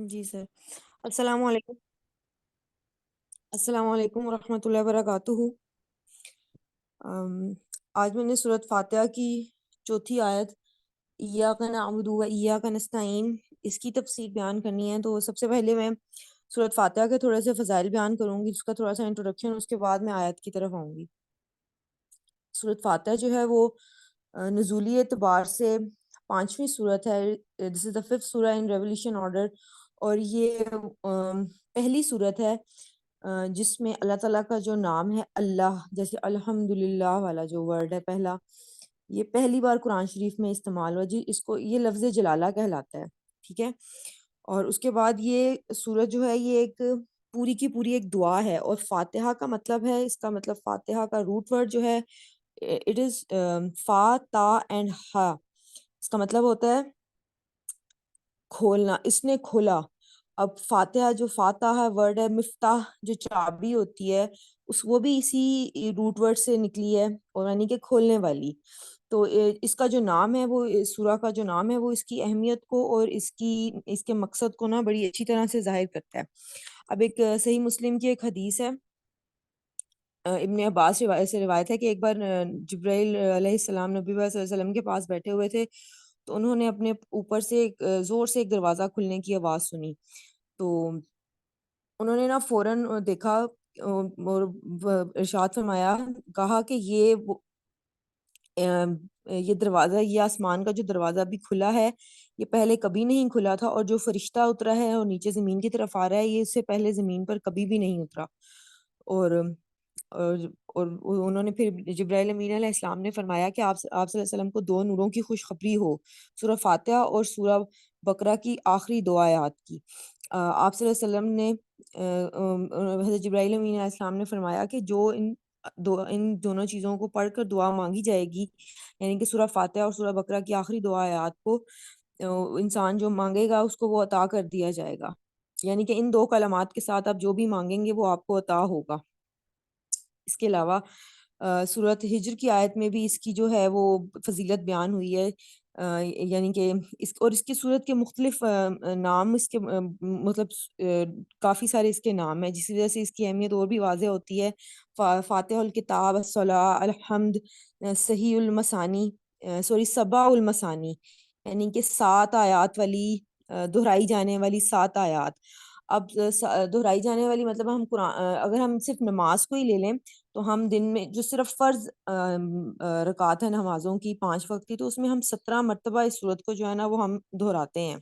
جی سر. السلام علیکم. السلام علیکم ورحمۃ اللہ وبرکاتہ. آج میں نے سورۃ فاتحہ کی چوتھی آیت ایاک نعبد و ایاک نستعین اس کی تفسیر بیان کرنی ہے. تو سب سے پہلے میں سورۃ فاتحہ کے تھوڑے سے فضائل بیان کروں گی، اس کا تھوڑا سا انٹروڈکشن، اس کے بعد میں آیت کی طرف آؤں گی. سورۃ فاتحہ جو ہے وہ نزولی اعتبار سے پانچویں سورت ہے. دس از دا ففتھ سورہ ان ریولیوشن آرڈر، اور یہ پہلی سورت ہے جس میں اللہ تعالیٰ کا جو نام ہے اللہ، جیسے الحمدللہ والا جو ورڈ ہے پہلا، یہ پہلی بار قرآن شریف میں استعمال ہوا. جی اس کو یہ لفظ جلالہ کہلاتا ہے. ٹھیک ہے. اور اس کے بعد یہ سورت جو ہے یہ ایک پوری کی پوری ایک دعا ہے. اور فاتحہ کا مطلب ہے، اس کا مطلب فاتحہ کا روٹ ورڈ جو ہے اٹ از فا تا اینڈ ہا. اس کا مطلب ہوتا ہے کھولنا، اس نے کھولا. اب فاتحہ جو فاتحہ ورڈ ہے، مفتاح جو چابی ہوتی ہے، وہ بھی اسی روٹ ورڈ سے نکلی ہے، اور یعنی کہ کھولنے والی. تو اس کا جو نام ہے، وہ سورہ کا جو نام ہے، وہ اس کی اہمیت کو اور اس کے مقصد کو نا بڑی اچھی طرح سے ظاہر کرتا ہے. اب ایک صحیح مسلم کی ایک حدیث ہے، ابن عباس سے روایت ہے کہ ایک بار جبرائیل علیہ السلام نبی صلی اللہ علیہ وسلم کے پاس بیٹھے ہوئے تھے، تو انہوں نے اپنے اوپر سے زور سے ایک دروازہ کھلنے کی آواز سنی. تو انہوں نے نا فوراً دیکھا اور ارشاد فرمایا، کہا کہ یہ دروازہ، یہ آسمان کا جو دروازہ بھی کھلا ہے، یہ پہلے کبھی نہیں کھلا تھا، اور جو فرشتہ اترا ہے اور نیچے زمین کی طرف آ رہا ہے، یہ اس سے پہلے زمین پر کبھی بھی نہیں اترا. اور اور اور انہوں نے پھر جبرائیل امین علیہ السلام نے فرمایا کہ آپ صلی اللہ علیہ وسلم کو دو نوروں کی خوشخبری ہو، سورہ فاتحہ اور سورہ بقرہ کی آخری دو آیات کی. آپ صلی اللہ علیہ وسلم نے حضرت جبرائیل امین علیہ السلام نے فرمایا کہ جو ان دونوں چیزوں کو پڑھ کر دعا مانگی جائے گی، یعنی کہ سورہ فاتحہ اور سورہ بقرہ کی آخری دو آیات کو انسان جو مانگے گا اس کو وہ عطا کر دیا جائے گا. یعنی کہ ان دو کلمات کے ساتھ آپ جو بھی مانگیں گے وہ آپ کو عطا ہوگا. اس کے علاوہ سورۃ ہجر کی آیت میں بھی اس کی جو ہے وہ فضیلت بیان ہوئی ہے. یعنی کہ اس کی سورت کے مختلف نام، اس کے مطلب کافی سارے اس کے نام ہیں، جس وجہ سے اس کی اہمیت اور بھی واضح ہوتی ہے. فاتح الکتاب، الصلاۃ، الحمد، صحیح المسانی، سبع المسانی، یعنی کہ 7 آیات والی، دہرائی جانے والی 7 آیات. اب دہرائی جانے والی مطلب ہم قرآن، اگر ہم صرف نماز کو ہی لے لیں تو ہم دن میں جو صرف فرض رکعات ہیں نمازوں کی 5 وقت کی، تو اس میں ہم 17 مرتبہ اس صورت کو جو ہے نا وہ ہم دہراتے ہیں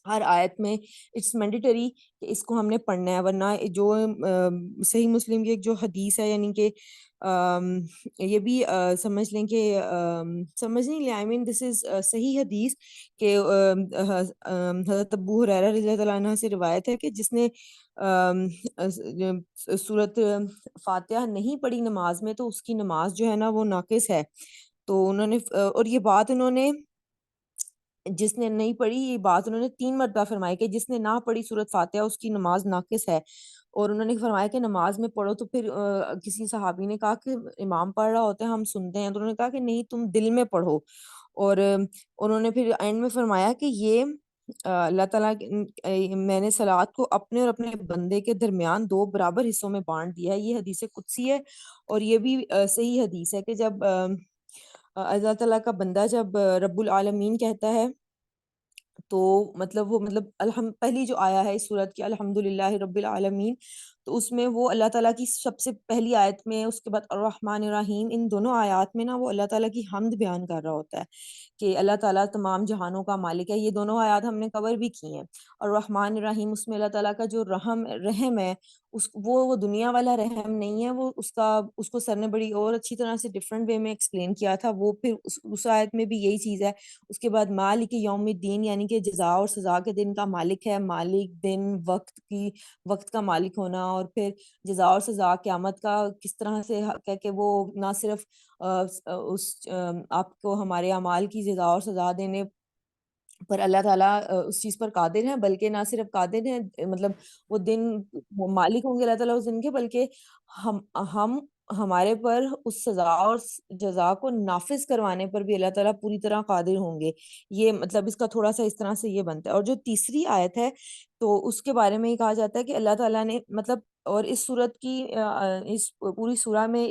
ہر آیت میں. اٹس مینڈیٹری کہ اس کو ہم نے پڑھنا ہے، ورنہ جو صحیح مسلم کی ایک جو حدیث ہے، یعنی کہ یہ بھی سمجھ لیں کہ سمجھ نہیں لیں، آئی مین دس از صحیح حدیث کہ حضرت ابو ہریرہ رضی اللہ تعالیٰ عنہ سے روایت ہے کہ جس نے سورۃ فاتحہ نہیں پڑھی نماز میں تو اس کی نماز جو ہے نا وہ ناقص ہے. تو انہوں نے اور یہ بات انہوں نے، جس نے نہیں پڑھی، یہ بات انہوں نے 3 مرتبہ فرمائی کہ جس نے نہ پڑھی سورۃ فاتحہ اس کی نماز ناقص ہے. اور انہوں نے فرمایا کہ نماز میں پڑھو. تو پھر کسی صحابی نے کہا کہ امام پڑھ رہا ہوتا ہے ہم سنتے ہیں، تو انہوں نے کہا کہ نہیں، تم دل میں پڑھو. اور انہوں نے پھر اینڈ میں فرمایا کہ یہ اللہ تعالیٰ میں نے صلوات کو اپنے اور اپنے بندے کے درمیان 2 برابر حصوں میں بانٹ دیا ہے. یہ حدیث قدسی ہے، اور یہ بھی صحیح حدیث ہے کہ جب اللہ تعالیٰ کا بندہ جب رب العالمین کہتا ہے تو مطلب وہ پہلی جو آیا ہے اس سورت کی الحمدللہ رب العالمین، تو اس میں وہ اللہ تعالیٰ کی سب سے پہلی آیت میں، اس کے بعد الرحمن الرحیم، ان دونوں آیات میں نا وہ اللہ تعالیٰ کی حمد بیان کر رہا ہوتا ہے کہ اللہ تعالیٰ تمام جہانوں کا مالک ہے. یہ دونوں آیات ہم نے کور بھی کی ہیں. اور الرحمن الرحیم، اس میں اللہ تعالیٰ کا جو رحم ہے، وہ دنیا والا رحم نہیں ہے، وہ اس کو سر نے بڑی اور اچھی طرح سے ڈفرینٹ وے میں ایکسپلین کیا تھا. وہ پھر اس آیت میں بھی یہی چیز ہے. اس کے بعد مالک یوم الدین، یعنی کہ جزا اور سزا کے دن کا مالک ہے. مالک دن، وقت کا مالک ہونا، اور پھر جزا اور سزا قیامت کا کس طرح سے کہ وہ نہ صرف آپ کو ہمارے اعمال کی جزا اور سزا دینے پر اللہ تعالیٰ اس چیز پر قادر ہیں، بلکہ نہ صرف قادر ہیں، مطلب وہ دن مالک ہوں گے اللہ تعالیٰ اس دن کے، بلکہ ہم ہمارے پر اس سزا اور جزا کو نافذ کروانے پر بھی اللہ تعالیٰ پوری طرح قادر ہوں گے. یہ مطلب اس کا تھوڑا سا اس طرح سے یہ بنتا ہے. اور جو تیسری آیت ہے تو اس کے بارے میں یہ کہا جاتا ہے کہ اللہ تعالیٰ نے مطلب، اور اس صورت کی اس پوری سورہ میں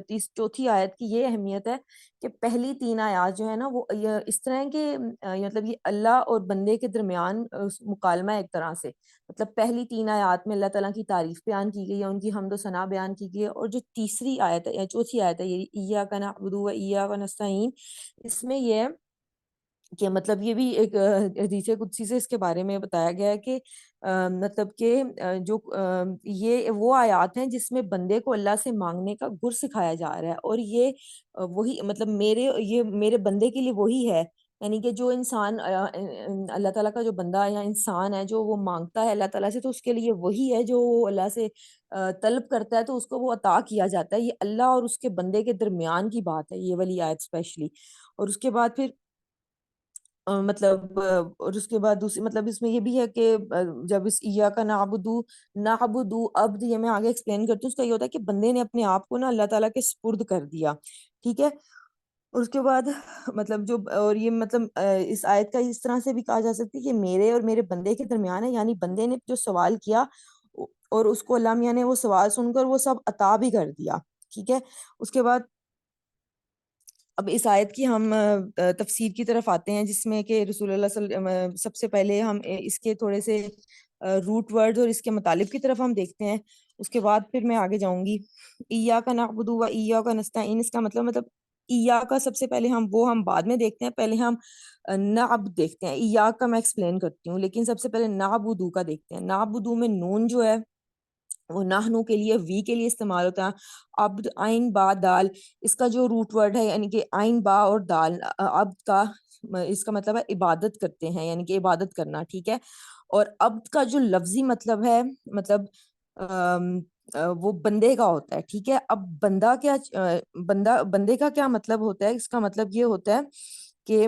اس چوتھی آیت کی یہ اہمیت ہے کہ پہلی 3 آیات جو ہے نا وہ اس طرح ہے کہ مطلب یہ اللہ اور بندے کے درمیان مکالمہ ہے ایک طرح سے. مطلب پہلی 3 آیات میں اللہ تعالیٰ کی تعریف بیان کی گئی ہے، ان کی حمد و ثنا بیان کی گئی ہے. اور جو تیسری آیت ہے یا چوتھی آیت ہے یہ ایاک نعبد و ایاک نستعین، اس میں یہ ہے کہ مطلب یہ بھی ایک حدیث قدسی سے اس کے بارے میں بتایا گیا ہے کہ مطلب کہ جو یہ وہ آیات ہیں جس میں بندے کو اللہ سے مانگنے کا گر سکھایا جا رہا ہے. اور یہ وہی مطلب یہ میرے بندے کے لیے وہی ہے. یعنی کہ جو انسان اللہ تعالیٰ کا جو بندہ یا انسان ہے جو وہ مانگتا ہے اللہ تعالیٰ سے، تو اس کے لیے وہی ہے جو وہ اللہ سے طلب کرتا ہے تو اس کو وہ عطا کیا جاتا ہے. یہ اللہ اور اس کے بندے کے درمیان کی بات ہے یہ والی آیت اسپیشلی. اور اس کے بعد پھر مطلب اور اس کے بعد دوسری مطلب اس میں یہ بھی ہے کہ جب اس ایاک نعبد عبد، یہ میں آگے ایکسپلین کرتی ہوں. اس کا یہ ہوتا ہے کہ بندے نے اپنے آپ کو نا اللہ تعالیٰ کے سپرد کر دیا. ٹھیک ہے. اور اس کے بعد مطلب جو اور یہ مطلب اس آیت کا اس طرح سے بھی کہا جا سکتا ہے کہ میرے اور میرے بندے کے درمیان ہے. یعنی بندے نے جو سوال کیا اور اس کو اللہ میاں نے وہ سوال سن کر وہ سب عطا بھی کر دیا. ٹھیک ہے. اس کے بعد اب اس آیت کی ہم تفسیر کی طرف آتے ہیں، جس میں کہ رسول اللہ صلی اللہ علیہ وسلم سب سے پہلے ہم اس کے تھوڑے سے روٹ ورڈ اور اس کے مطالب کی طرف ہم دیکھتے ہیں. اس کے بعد پھر میں آگے جاؤں گی. ایاک نعبد و ایاک نستعین، اس کا مطلب ایاک کا سب سے پہلے ہم بعد میں دیکھتے ہیں. پہلے ہم نعبد دیکھتے ہیں. ایاک کا میں ایکسپلین کرتی ہوں، لیکن سب سے پہلے نعبدو کا دیکھتے ہیں. نعبدو میں نون جو ہے وہ نحنو کے لیے وی کے لیے استعمال ہوتا ہے. عبد عین با دال، اس کا جو روٹ ورڈ ہے یعنی کہ عین با اور دال عبد کا، اس کا مطلب ہے عبادت کرتے ہیں، یعنی کہ عبادت کرنا. ٹھیک ہے. اور عبد کا جو لفظی مطلب ہے مطلب وہ بندے کا ہوتا ہے. ٹھیک ہے. اب بندے کا کیا مطلب ہوتا ہے؟ اس کا مطلب یہ ہوتا ہے کہ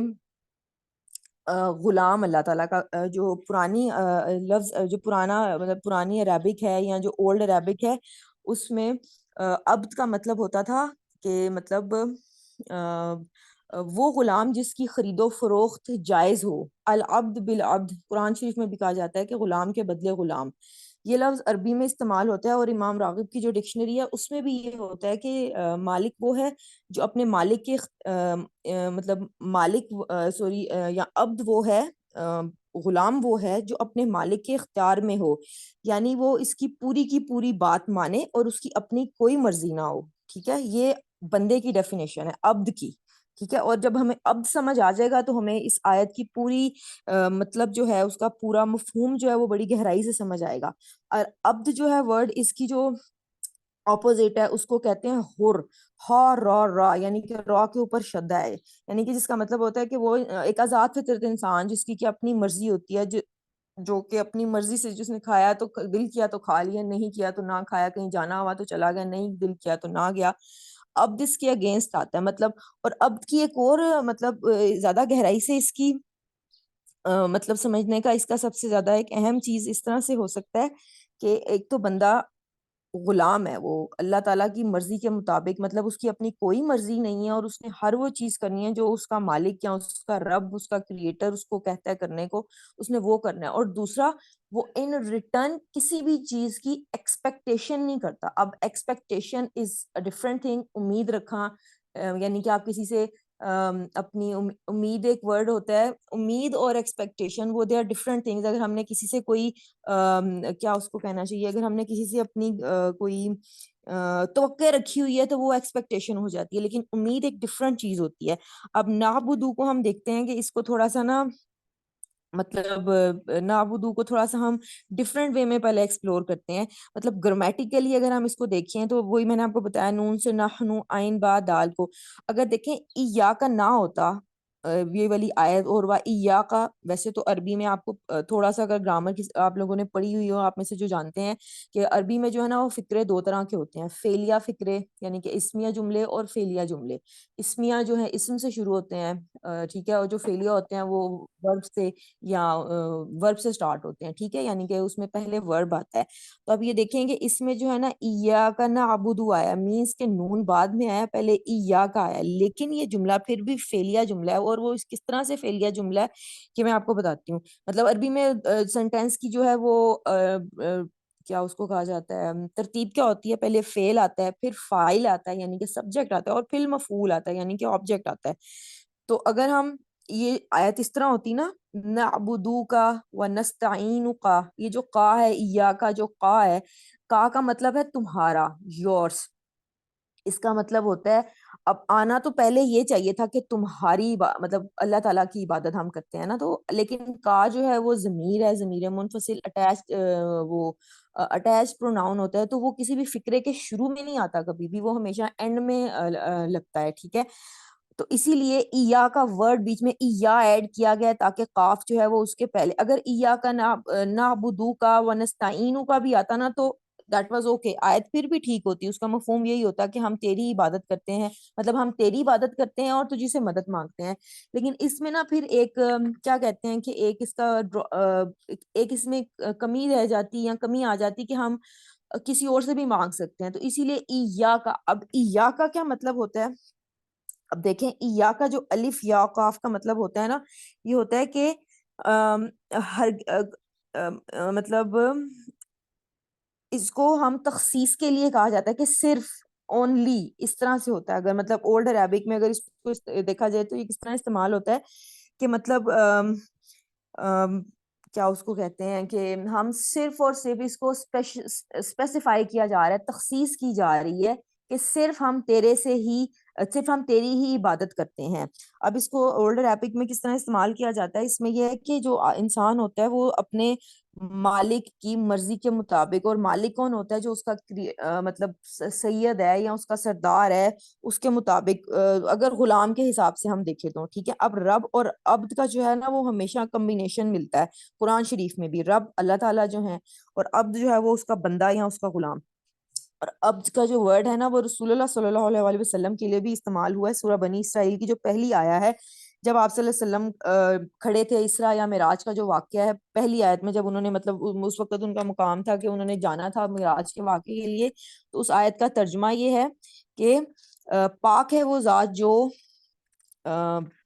غلام. اللہ تعالیٰ کا جو پرانی لفظ جو پرانا مطلب پرانی عربک ہے یا جو اولڈ عربک ہے اس میں عبد کا مطلب ہوتا تھا کہ مطلب وہ غلام جس کی خرید و فروخت جائز ہو. العبد بالعبد قرآن شریف میں بھی کہا جاتا ہے کہ غلام کے بدلے غلام. یہ لفظ عربی میں استعمال ہوتا ہے اور امام راغب کی جو ڈکشنری ہے اس میں بھی یہ ہوتا ہے کہ مالک وہ ہے جو اپنے مالک کے مطلب مالک سوری یا عبد وہ ہے غلام وہ ہے جو اپنے مالک کے اختیار میں ہو، یعنی وہ اس کی پوری بات مانے اور اس کی اپنی کوئی مرضی نہ ہو. ٹھیک ہے. یہ بندے کی ڈیفینیشن ہے عبد کی. ٹھیک ہے. اور جب ہمیں عبد سمجھ آ جائے گا تو ہمیں اس آیت کی پوری مطلب جو ہے اس کا پورا مفہوم جو ہے وہ بڑی گہرائی سے سمجھ آئے گا. اور عبد جو ہے ورڈ، اس کی جو اپوزٹ ہے اس کو کہتے ہیں حر. ہا را را، یعنی کہ را کے اوپر شدہ ہے، یعنی کہ جس کا مطلب ہوتا ہے کہ وہ ایک آزاد فطرت انسان جس کی کہ اپنی مرضی ہوتی ہے، جو کہ اپنی مرضی سے جس نے کھایا تو دل کیا تو کھا لیا، نہیں کیا تو نہ کھایا. کہیں جانا ہوا تو چلا گیا، نہیں دل کیا تو نہ گیا. عبد اس کے اگینسٹ آتا ہے مطلب. اور عبد کی ایک اور مطلب زیادہ گہرائی سے اس کی مطلب سمجھنے کا اس کا سب سے زیادہ ایک اہم چیز اس طرح سے ہو سکتا ہے کہ ایک تو بندہ غلام ہے، وہ اللہ تعالیٰ کی مرضی کے مطابق مطلب اس کی اپنی کوئی مرضی نہیں ہے اور اس نے ہر وہ چیز کرنی ہے جو اس کا مالک یا اس کا رب، اس کا کریٹر اس کو کہتا ہے کرنے کو، اس نے وہ کرنا ہے. اور دوسرا وہ ان ریٹرن کسی بھی چیز کی ایکسپیکٹیشن نہیں کرتا. اب ایکسپیکٹیشن از ڈفرنٹ تھنگ. امید رکھنا یعنی کہ آپ کسی سے اپنی امید، ایک ورڈ ہوتا ہے امید اور ایکسپیکٹیشن، وہ دے آر ڈفرنٹ تھنگز. اگر ہم نے کسی سے کوئی کیا اس کو کہنا چاہیے، اگر ہم نے کسی سے اپنی کوئی توقع رکھی ہوئی ہے تو وہ ایکسپیکٹیشن ہو جاتی ہے، لیکن امید ایک ڈفرنٹ چیز ہوتی ہے. اب نعبدو کو ہم دیکھتے ہیں کہ اس کو تھوڑا سا نا مطلب نعبدو کو تھوڑا سا ہم ڈفرینٹ وے میں پہلے ایکسپلور کرتے ہیں. مطلب گرامیٹیکلی اگر ہم اس کو دیکھیں تو وہی میں نے آپ کو بتایا نون سے نحنو عین با دال کو اگر دیکھیں ایا کا نہ ہوتا یہ والی آیت اور ایا کا، ویسے تو عربی میں آپ کو تھوڑا سا اگر گرامر کی آپ لوگوں نے پڑھی ہوئی ہو، آپ میں سے جو جانتے ہیں کہ عربی میں جو ہے نا وہ فقرے 2 طرح کے ہوتے ہیں. فعلیہ فقرے یعنی کہ اسمیہ جملے اور فعلیہ جملے. اسمیہ جو ہے اسم سے شروع ہوتے ہیں ٹھیک ہے، اور جو فعلیہ ہوتے ہیں وہ ورب سے یا ورب سے سٹارٹ ہوتے ہیں، ٹھیک ہے، یعنی کہ اس میں پہلے ورب آتا ہے. تو اب یہ دیکھیں کہ اس میں جو ہے نا ایاکا نعبدو آیا، مینس کہ نون بعد میں آیا، پہلے ایاکا آیا، لیکن یہ جملہ پھر بھی فعلیہ جملہ ہے. اور وہ کس طرح سے فعلیہ جملہ ہے کہ میں آپ کو بتاتی ہوں. مطلب عربی میں سینٹینس کی جو ہے وہ کیا اس کو کہا جاتا ہے، ترتیب کیا ہوتی ہے، پہلے فعل آتا ہے، پھر فاعل آتا ہے یعنی کہ سبجیکٹ آتا ہے، اور پھر مفعول آتا ہے یعنی کہ آبجیکٹ آتا ہے. تو اگر ہم یہ آیت اس طرح ہوتی نا، نعبدو کا و نستعین کا، یہ جو کا ہے یا کا جو کا ہے، کا مطلب ہے تمہارا، یورس. اس کا مطلب ہوتا ہے، اب آنا تو پہلے یہ چاہیے تھا کہ تمہاری مطلب اللہ تعالیٰ کی عبادت ہم کرتے ہیں نا، تو لیکن کا جو ہے وہ ضمیر ہے، ضمیر منفصل اٹیچ، وہ اٹیچ پروناؤن ہوتا ہے، تو وہ کسی بھی فقرے کے شروع میں نہیں آتا کبھی بھی، وہ ہمیشہ اینڈ میں لگتا ہے، ٹھیک ہے. تو اسی لیے ایا کا ورڈ بیچ میں ایا ایڈ کیا گیا ہے تاکہ قاف جو ہے وہ اس کے پہلے، اگر ایا کا نعبدو کا ونستعینو کا بھی آتا نا تو دیٹ واز اوکے، آیت پھر بھی ٹھیک ہوتی، اس کا مفہوم یہی ہوتا کہ ہم تیری عبادت کرتے ہیں، مطلب ہم تیری عبادت کرتے ہیں اور تجھی سے مدد مانگتے ہیں. لیکن اس میں نا پھر ایک کیا کہتے ہیں کہ ایک اس کا ایک اس میں کمی رہ جاتی یا کمی آ جاتی کہ ہم کسی اور سے بھی مانگ سکتے ہیں. تو اسی لیے ایا کا، اب ایا کا کیا مطلب ہوتا ہے، اب دیکھیں ایا کا جو الف یا قاف کا مطلب ہوتا ہے نا، یہ ہوتا ہے کہ ہر مطلب اس کو ہم تخصیص کے لیے کہا جاتا ہے کہ صرف اونلی اس طرح سے ہوتا ہے. اگر مطلب اولڈ عربک میں اگر اس کو دیکھا جائے تو یہ کس طرح استعمال ہوتا ہے کہ مطلب کیا اس کو کہتے ہیں کہ ہم صرف اور صرف اس کو اسپیسیفائی کیا جا رہا ہے، تخصیص کی جا رہی ہے کہ صرف ہم تیرے سے ہی، صرف ہم تیری ہی عبادت کرتے ہیں. اب اس کو اولڈر ایپک میں کس طرح استعمال کیا جاتا ہے، اس میں یہ ہے کہ جو انسان ہوتا ہے وہ اپنے مالک کی مرضی کے مطابق، اور مالک کون ہوتا ہے، جو اس کا مطلب سید ہے یا اس کا سردار ہے، اس کے مطابق اگر غلام کے حساب سے ہم دیکھیں تو ٹھیک ہے. اب رب اور عبد کا جو ہے نا وہ ہمیشہ کمبینیشن ملتا ہے قرآن شریف میں بھی، رب اللہ تعالیٰ جو ہیں اور عبد جو ہے وہ اس کا بندہ یا اس کا غلام. اور عبد کا جو ورڈ ہے نا وہ رسول اللہ صلی اللہ علیہ وسلم کے لیے بھی استعمال ہوا ہے. سورہ بنی اسرائیل کی جو پہلی آیا ہے، جب آپ صلی اللہ علیہ وسلم کھڑے تھے اسراء یا معراج کا جو واقعہ ہے، پہلی آیت میں جب انہوں نے مطلب اس وقت ان کا مقام تھا کہ انہوں نے جانا تھا معراج کے واقعے کے لیے، تو اس آیت کا ترجمہ یہ ہے کہ پاک ہے وہ ذات جو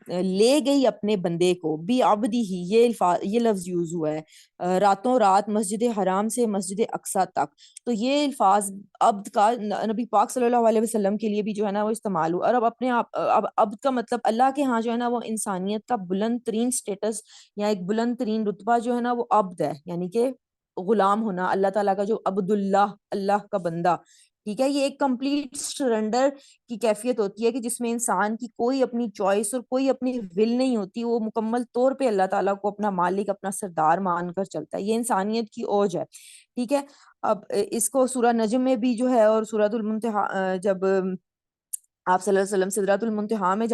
لے گئی اپنے بندے کو، بھی عبدی ہی، یہ لفظ یوز ہوا ہے راتوں رات مسجد حرام سے مسجد اقصی تک. تو یہ الفاظ عبد کا نبی پاک صلی اللہ علیہ وسلم کے لیے بھی جو ہے نا وہ استعمال ہوا. اور اب اپنے آپ اب عبد کا مطلب اللہ کے ہاں جو ہے نا وہ انسانیت کا بلند ترین سٹیٹس یا ایک بلند ترین رتبہ جو ہے نا وہ عبد ہے، یعنی کہ غلام ہونا، اللہ تعالیٰ کا جو عبد اللہ کا بندہ، ٹھیک ہے. یہ ایک کمپلیٹ سرنڈر کی کیفیت ہوتی ہے کہ جس میں انسان کی کوئی اپنی چوائس اور کوئی اپنی ول نہیں ہوتی، وہ مکمل طور پہ اللہ تعالیٰ کو اپنا مالک، اپنا سردار مان کر چلتا ہے. یہ انسانیت کی اوج ہے، ٹھیک ہے. اب اس کو سورہ نجم میں بھی جو ہے، اور سورۃ المنتہا جب آپ صلی اللہ علیہ وسلم سدرۃ المنتہا میں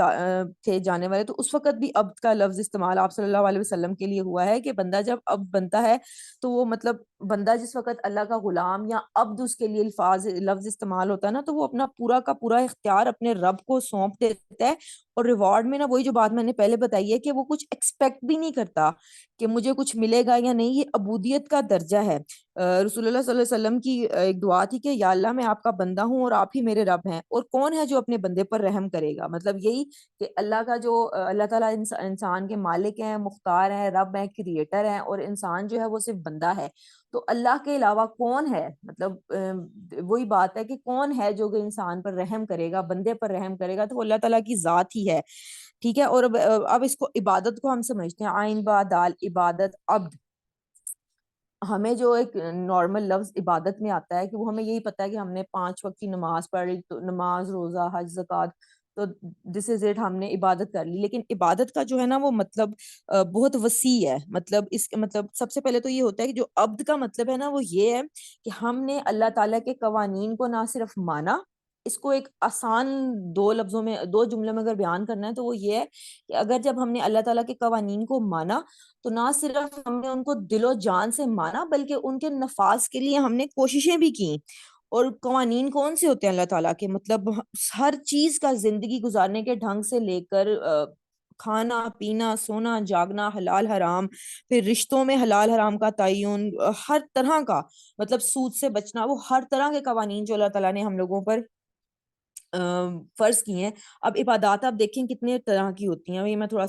تھے جانے والے، تو اس وقت بھی عبد کا لفظ استعمال آپ صلی اللہ علیہ وسلم کے لیے ہوا ہے کہ بندہ جب عبد بنتا ہے تو وہ مطلب بندہ جس وقت اللہ کا غلام یا عبد اس کے لیے لفظ استعمال ہوتا ہے نا، تو وہ اپنا پورا کا پورا اختیار اپنے رب کو سونپ دیتا ہے. اور ریوارڈ میں نا وہی جو بات میں نے پہلے بتائی ہے کہ وہ کچھ ایکسپیکٹ بھی نہیں کرتا کہ مجھے کچھ ملے گا یا نہیں. یہ عبودیت کا درجہ ہے. رسول اللہ صلی اللہ علیہ وسلم کی ایک دعا تھی کہ یا اللہ میں آپ کا بندہ ہوں اور آپ ہی میرے رب ہیں، اور کون ہے جو اپنے بندے پر رحم کرے گا. مطلب یہی کہ اللہ کا جو اللہ تعالیٰ انسان کے مالک ہیں، مختار ہیں، رب ہیں، کریٹر ہیں، اور انسان جو ہے وہ صرف بندہ ہے. تو اللہ کے علاوہ کون ہے، مطلب وہی بات ہے کہ کون ہے جو کہ انسان پر رحم کرے گا، بندے پر رحم کرے گا، تو وہ اللہ تعالیٰ کی ذات ہی ہے، ٹھیک ہے. اور اب اس کو عبادت کو ہم سمجھتے ہیں عین با دال عبادت عبد. ہمیں جو ایک نارمل لفظ عبادت میں آتا ہے کہ وہ ہمیں یہی پتا ہے کہ ہم نے 5 وقت کی نماز پڑھ لی، تو نماز، روزہ، حج، زکوٰۃ، تو دس از اٹ، ہم نے عبادت کر لی. لیکن عبادت کا جو ہے نا وہ مطلب بہت وسیع ہے. مطلب اس کے مطلب سب سے پہلے تو یہ ہوتا ہے کہ جو عبد کا مطلب ہے نا وہ یہ ہے کہ ہم نے اللہ تعالیٰ کے قوانین کو نہ صرف مانا، اس کو ایک آسان 2 جملوں میں اگر بیان کرنا ہے تو وہ یہ ہے کہ اگر جب ہم نے اللہ تعالیٰ کے قوانین کو مانا تو نہ صرف ہم نے ان کو دل و جان سے مانا بلکہ ان کے نفاذ کے لیے ہم نے کوششیں بھی کی. اور قوانین کون سے ہوتے ہیں اللہ تعالیٰ کے، مطلب ہر چیز کا زندگی گزارنے کے ڈھنگ سے لے کر کھانا پینا سونا جاگنا حلال حرام، پھر رشتوں میں حلال حرام کا تعین، ہر طرح کا مطلب سود سے بچنا، وہ ہر طرح کے قوانین جو اللہ تعالیٰ نے ہم لوگوں پر فرض کی ہیں۔ اب عبادات آپ دیکھیں کتنے طرح کی ہوتی ہیں، یہ میں تھوڑا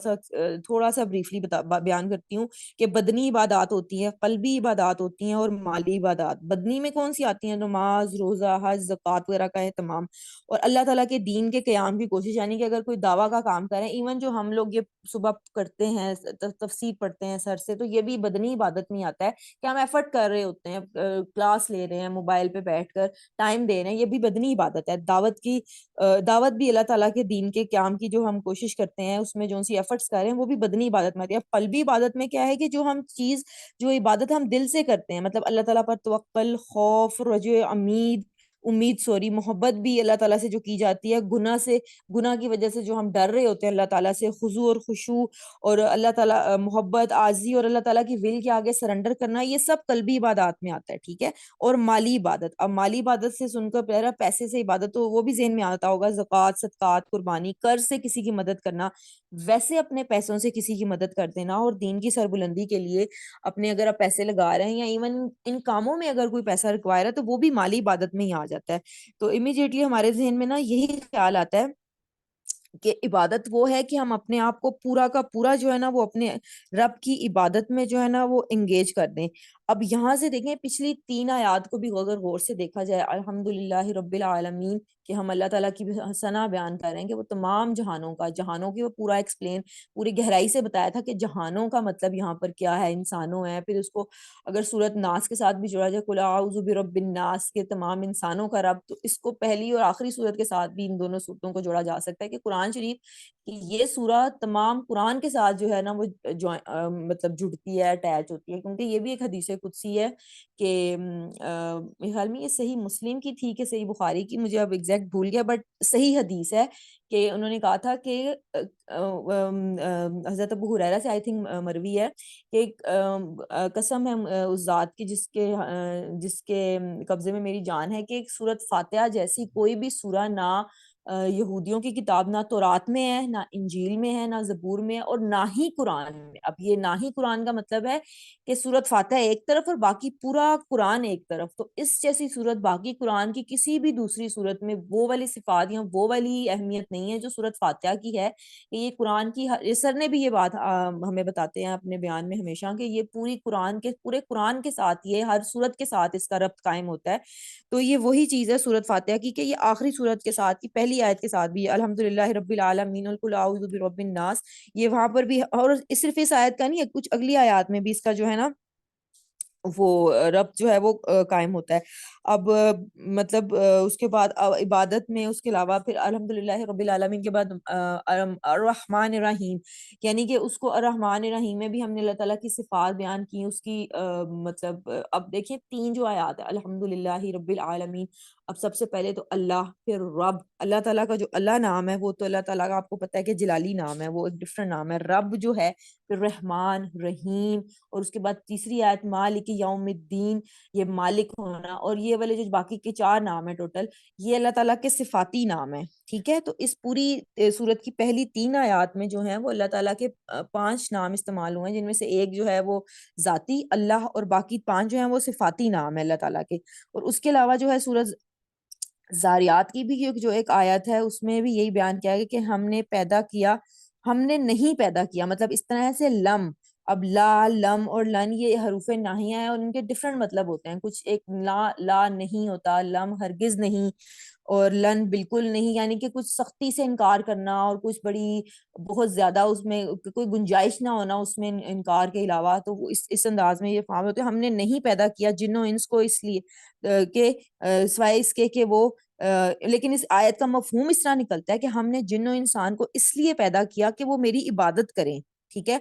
سا بریفلی بیان کرتی ہوں کہ بدنی عبادات ہوتی ہیں، قلبی عبادات ہوتی ہیں، اور مالی عبادات۔ بدنی میں کون سی آتی ہیں؟ نماز روزہ حج زکوٰۃ وغیرہ کا اہتمام، اور اللہ تعالیٰ کے دین کے قیام کی کوشش، یعنی کہ اگر کوئی دعویٰ کا کام کریں، ایون جو ہم لوگ یہ صبح کرتے ہیں تفسیر پڑھتے ہیں سر سے، تو یہ بھی بدنی عبادت میں آتا ہے کہ ہم ایفرٹ کر رہے ہوتے ہیں، کلاس لے رہے ہیں موبائل پہ بیٹھ کر ٹائم دے رہے ہیں، یہ بھی بدنی عبادت ہے۔ دعوت بھی اللہ تعالیٰ کے دین کے قیام کی جو ہم کوشش کرتے ہیں، اس میں جو سی ایفرٹس کر رہے ہیں، وہ بھی بدنی عبادت میں آتی ہے۔ اب قلبی عبادت میں کیا ہے کہ جو عبادت ہم دل سے کرتے ہیں، مطلب اللہ تعالیٰ پر توکل، خوف، رجوع، محبت بھی اللہ تعالیٰ سے جو کی جاتی ہے، گناہ کی وجہ سے جو ہم ڈر رہے ہوتے ہیں اللہ تعالیٰ سے، خضوع اور خشوع، اور اللہ تعالیٰ محبت عاجزی اور اللہ تعالیٰ کی ول کے آگے سرنڈر کرنا، یہ سب قلبی عبادات میں آتا ہے، ٹھیک ہے۔ اور مالی عبادت، اب مالی عبادت سے سن کر پہلا پیسے سے عبادت، تو وہ بھی ذہن میں آتا ہوگا، زکوٰۃ صدقات قربانی، قرض سے کسی کی مدد کرنا، ویسے اپنے پیسوں سے کسی کی مدد کر دینا، اور دین کی سربلندی کے لیے اپنے اگر آپ پیسے لگا رہے ہیں، یا ایون ان کاموں میں اگر کوئی پیسہ ریکوائر ہے، تو وہ بھی مالی عبادت میں ہی آ جاتا ہے۔ تو امیڈیٹلی ہمارے ذہن میں نا یہی خیال آتا ہے کہ عبادت وہ ہے کہ ہم اپنے آپ کو پورا کا پورا جو ہے نا وہ اپنے رب کی عبادت میں جو ہے نا وہ انگیج کر دیں۔ اب یہاں سے دیکھیں پچھلی 3 آیات کو بھی اگر غور سے دیکھا جائے، الحمدللہ رب العالمین، کہ ہم اللہ تعالیٰ کی ثنا بیان کر رہے ہیں کہ وہ تمام جہانوں کی وہ پورا ایکسپلین پوری گہرائی سے بتایا تھا کہ جہانوں کا مطلب یہاں پر کیا ہے، انسانوں ہے۔ پھر اس کو اگر سورت ناس کے ساتھ بھی جوڑا جائے، قل اعوذ برب الناس، کے تمام انسانوں کا رب، تو اس کو پہلی اور آخری سورت کے ساتھ بھی ان دونوں سورتوں کو جوڑا جا سکتا ہے کہ قرآن شریف کی یہ سورہ تمام قرآن کے ساتھ جو ہے نا وہ مطلب جڑتی ہے، اٹیچ ہوتی ہے، کیونکہ یہ بھی ایک حدیث قدسی ہے کہ میرے خیال میں یہ صحیح مسلم کی تھی کہ صحیح بخاری کی، مجھے اب ایگزیکٹ بھول گیا، بٹ صحیح حدیث ہے کہ انہوں نے کہا تھا کہ حضرت ابو ہریرہ سے آئی تھنک مروی ہے کہ قسم ہے اس ذات کی جس کے قبضے میں میری جان ہے، کہ ایک سورت فاتحہ جیسی کوئی بھی سورہ نہ یہودیوں کی کتاب، نہ تورات میں ہے، نہ انجیل میں ہے، نہ زبور میں ہے، اور نہ ہی قرآن میں۔ اب یہ نہ ہی قرآن کا مطلب ہے کہ سورت فاتحہ ایک طرف اور باقی پورا قرآن ایک طرف، تو اس جیسی سورت باقی قرآن کی کسی بھی دوسری سورت میں وہ والی صفات یا وہ والی اہمیت نہیں ہے جو سورت فاتحہ کی ہے۔ کہ یہ قرآن کی سر نے بھی یہ بات ہمیں بتاتے ہیں اپنے بیان میں ہمیشہ، کہ یہ پورے قرآن کے ساتھ، یہ ہر سورت کے ساتھ اس کا ربط قائم ہوتا ہے۔ تو یہ وہی چیز ہے سورت فاتحہ کی، کہ یہ آخری سورت کے ساتھ کی پہلی آیت کے ساتھ بھی الحمدللہ رب العالمین قل اعوذ برب الناس، یہ وہاں پر بھی، اور صرف اس آیت کا نہیں ہے، کچھ اگلی آیات میں بھی اس کا جو ہے نا وہ رب جو ہے وہ قائم ہوتا ہے۔ اب مطلب اس کے بعد عبادت میں اس کے علاوہ پھر الحمدللہ رب العالمین کے بعد الرحمن الرحیم، یعنی کہ اس کو الرحمن الرحیم میں بھی ہم نے اللہ تعالیٰ کی صفات بیان کی، اس کی مطلب اب دیکھیں 3 جو آیات ہے الحمدللہ رب العالمین، اب سب سے پہلے تو اللہ، پھر رب، اللہ تعالیٰ کا جو اللہ نام ہے وہ تو اللہ تعالیٰ کا آپ کو پتہ ہے کہ جلالی نام ہے، وہ ایک ڈفرنٹ نام ہے۔ رب جو ہے پھر رحمان رحیم، اور اس کے بعد تیسری آیت مالک یوم الدین، یہ مالک ہونا، اور یہ والے جو باقی کے 4 نام ہیں ٹوٹل، یہ اللہ تعالیٰ کے صفاتی نام ہیں، ٹھیک ہے۔ تو اس پوری سورت کی پہلی 3 آیات میں جو ہیں وہ اللہ تعالیٰ کے 5 نام استعمال ہوئے ہیں، جن میں سے ایک جو ہے وہ ذاتی اللہ، اور باقی 5 جو ہیں وہ صفاتی نام ہے اللہ تعالیٰ کے۔ اور اس کے علاوہ جو ہے سورت زاریات کی بھی جو ایک آیت ہے، اس میں بھی یہی بیان کیا ہے کہ ہم نے پیدا کیا، ہم نے نہیں پیدا کیا، مطلب اس طرح سے لم، اب لا لم اور لن یہ حروف ناہیہ ہیں، اور ان کے ڈفرنٹ مطلب ہوتے ہیں، کچھ ایک لا نہیں ہوتا، لم ہرگز نہیں، اور لن بالکل نہیں، یعنی کہ کچھ سختی سے انکار کرنا، اور کچھ بڑی بہت زیادہ اس میں کوئی گنجائش نہ ہونا اس میں انکار کے علاوہ، تو وہ اس انداز میں یہ فہم ہوتے ہیں۔ ہم نے نہیں پیدا کیا جن و انس کو اس لیے کہ سوائے اس کے کہ وہ لیکن اس آیت کا مفہوم اس طرح نکلتا ہے کہ ہم نے جن و انسان کو اس لیے پیدا کیا کہ وہ میری عبادت کریں، ٹھیک ہے۔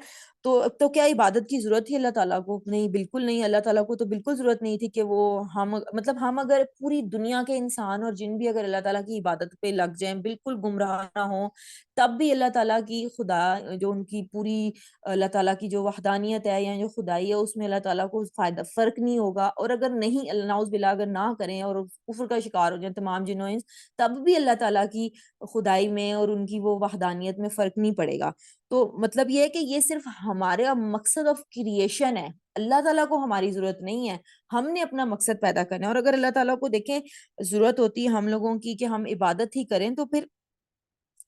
تو کیا عبادت کی ضرورت تھی اللہ تعالیٰ کو؟ نہیں، بالکل نہیں، اللہ تعالیٰ کو تو بالکل ضرورت نہیں تھی کہ وہ ہم اگر پوری دنیا کے انسان اور جن بھی اگر اللہ تعالیٰ کی عبادت پہ لگ جائیں، بالکل گمراہ نہ ہوں، تب بھی اللہ تعالیٰ کی خدا جو ان کی پوری اللہ تعالیٰ کی جو وحدانیت ہے یا جو خدائی ہے اس میں اللہ تعالیٰ کو فائدہ فرق نہیں ہوگا، اور اگر نہیں، اللہ نعوذ باللہ، اگر نہ کریں اور کفر کا شکار ہو جائیں تمام جن و انس، تب بھی اللہ تعالیٰ کی خدائی میں اور ان کی وہ وحدانیت میں فرق نہیں پڑے گا۔ تو مطلب یہ ہے کہ یہ صرف ہمارا مقصد آف کریشن ہے، اللہ تعالیٰ کو ہماری ضرورت نہیں ہے، ہم نے اپنا مقصد پیدا کرنا ہے۔ اور اگر اللہ تعالیٰ کو دیکھیں ضرورت ہوتی ہے ہم لوگوں کی کہ ہم عبادت ہی کریں، تو پھر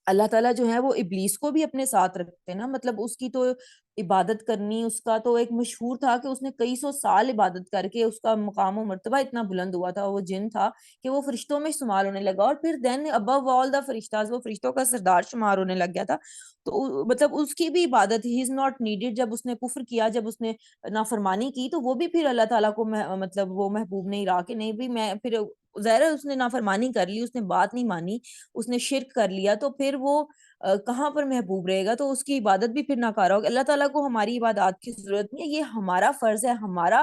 اللہ تعالیٰ جو ہے وہ ابلیس کو بھی اپنے ساتھ رکھتے ہیں نا، مطلب اس کی تو عبادت کرنی، اس کا تو ایک مشہور تھا کہ اس نے کئی سو سال عبادت کر کے اس کا مقام و مرتبہ اتنا بلند ہوا تھا، وہ جن تھا کہ وہ فرشتوں میں شمار ہونے لگا، اور پھر دین ابو آل دا فرشتاز، وہ فرشتوں کا سردار شمار ہونے لگ گیا تھا۔ تو مطلب اس کی بھی عبادت ہی از ناٹ نیڈیڈ، جب اس نے کفر کیا، جب اس نے نافرمانی کی، تو وہ بھی پھر اللہ تعالیٰ کو مطلب وہ محبوب نہیں رہا کہ نہیں بھی میں پھر، ظاہر ہے اس نے نافرمانی کر لی، اس نے بات نہیں مانی، اس نے شرک کر لیا، تو پھر وہ کہاں پر محبوب رہے گا؟ تو اس کی عبادت بھی پھر ناکارہ ہوگی۔ اللہ تعالیٰ کو ہماری عبادات کی ضرورت نہیں ہے، یہ ہمارا فرض ہے، ہمارا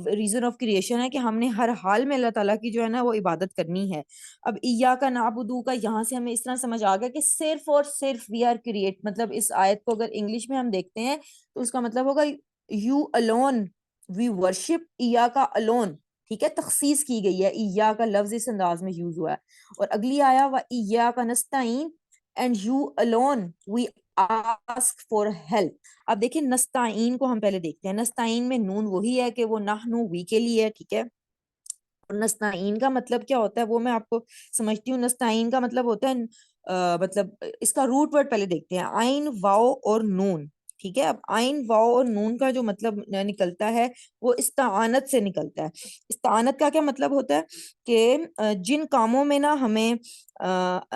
ریزن آف کریشن ہے کہ ہم نے ہر حال میں اللہ تعالیٰ کی جو ہے نا وہ عبادت کرنی ہے۔ اب ایاک نعبد کا یہاں سے ہمیں اس طرح سمجھ آ گیا کہ صرف اور صرف وی آر کریٹ، مطلب اس آیت کو اگر انگلش میں ہم دیکھتے ہیں تو اس کا مطلب ہوگا یو الون وی ورشپ ایاک الون، ٹھیک ہے، تخصیص کی گئی ہے، ایاک کا لفظ اس انداز میں یوز ہوا ہے۔ اور اگلی آیا و ایاک نستعین and you alone we ask for help۔ اب دیکھیں نستعین کو ہم پہلے دیکھتے ہیں، نستعین میں نون وہی ہے کہ وہ نحنو وی کے لیے ہے، ٹھیک ہے، اور نستعین کا مطلب کیا ہوتا ہے وہ میں آپ کو سمجھتی ہوں۔ نستعین کا مطلب ہوتا ہے مطلب اس کا روٹ ورڈ پہلے دیکھتے ہیں، آئین واو اور نون، ٹھیک ہے۔ اب آئین واو اور نون کا جو مطلب نکلتا ہے وہ استعانت سے نکلتا ہے۔ استعانت کا کیا مطلب ہوتا ہے کہ جن کاموں میں نا ہمیں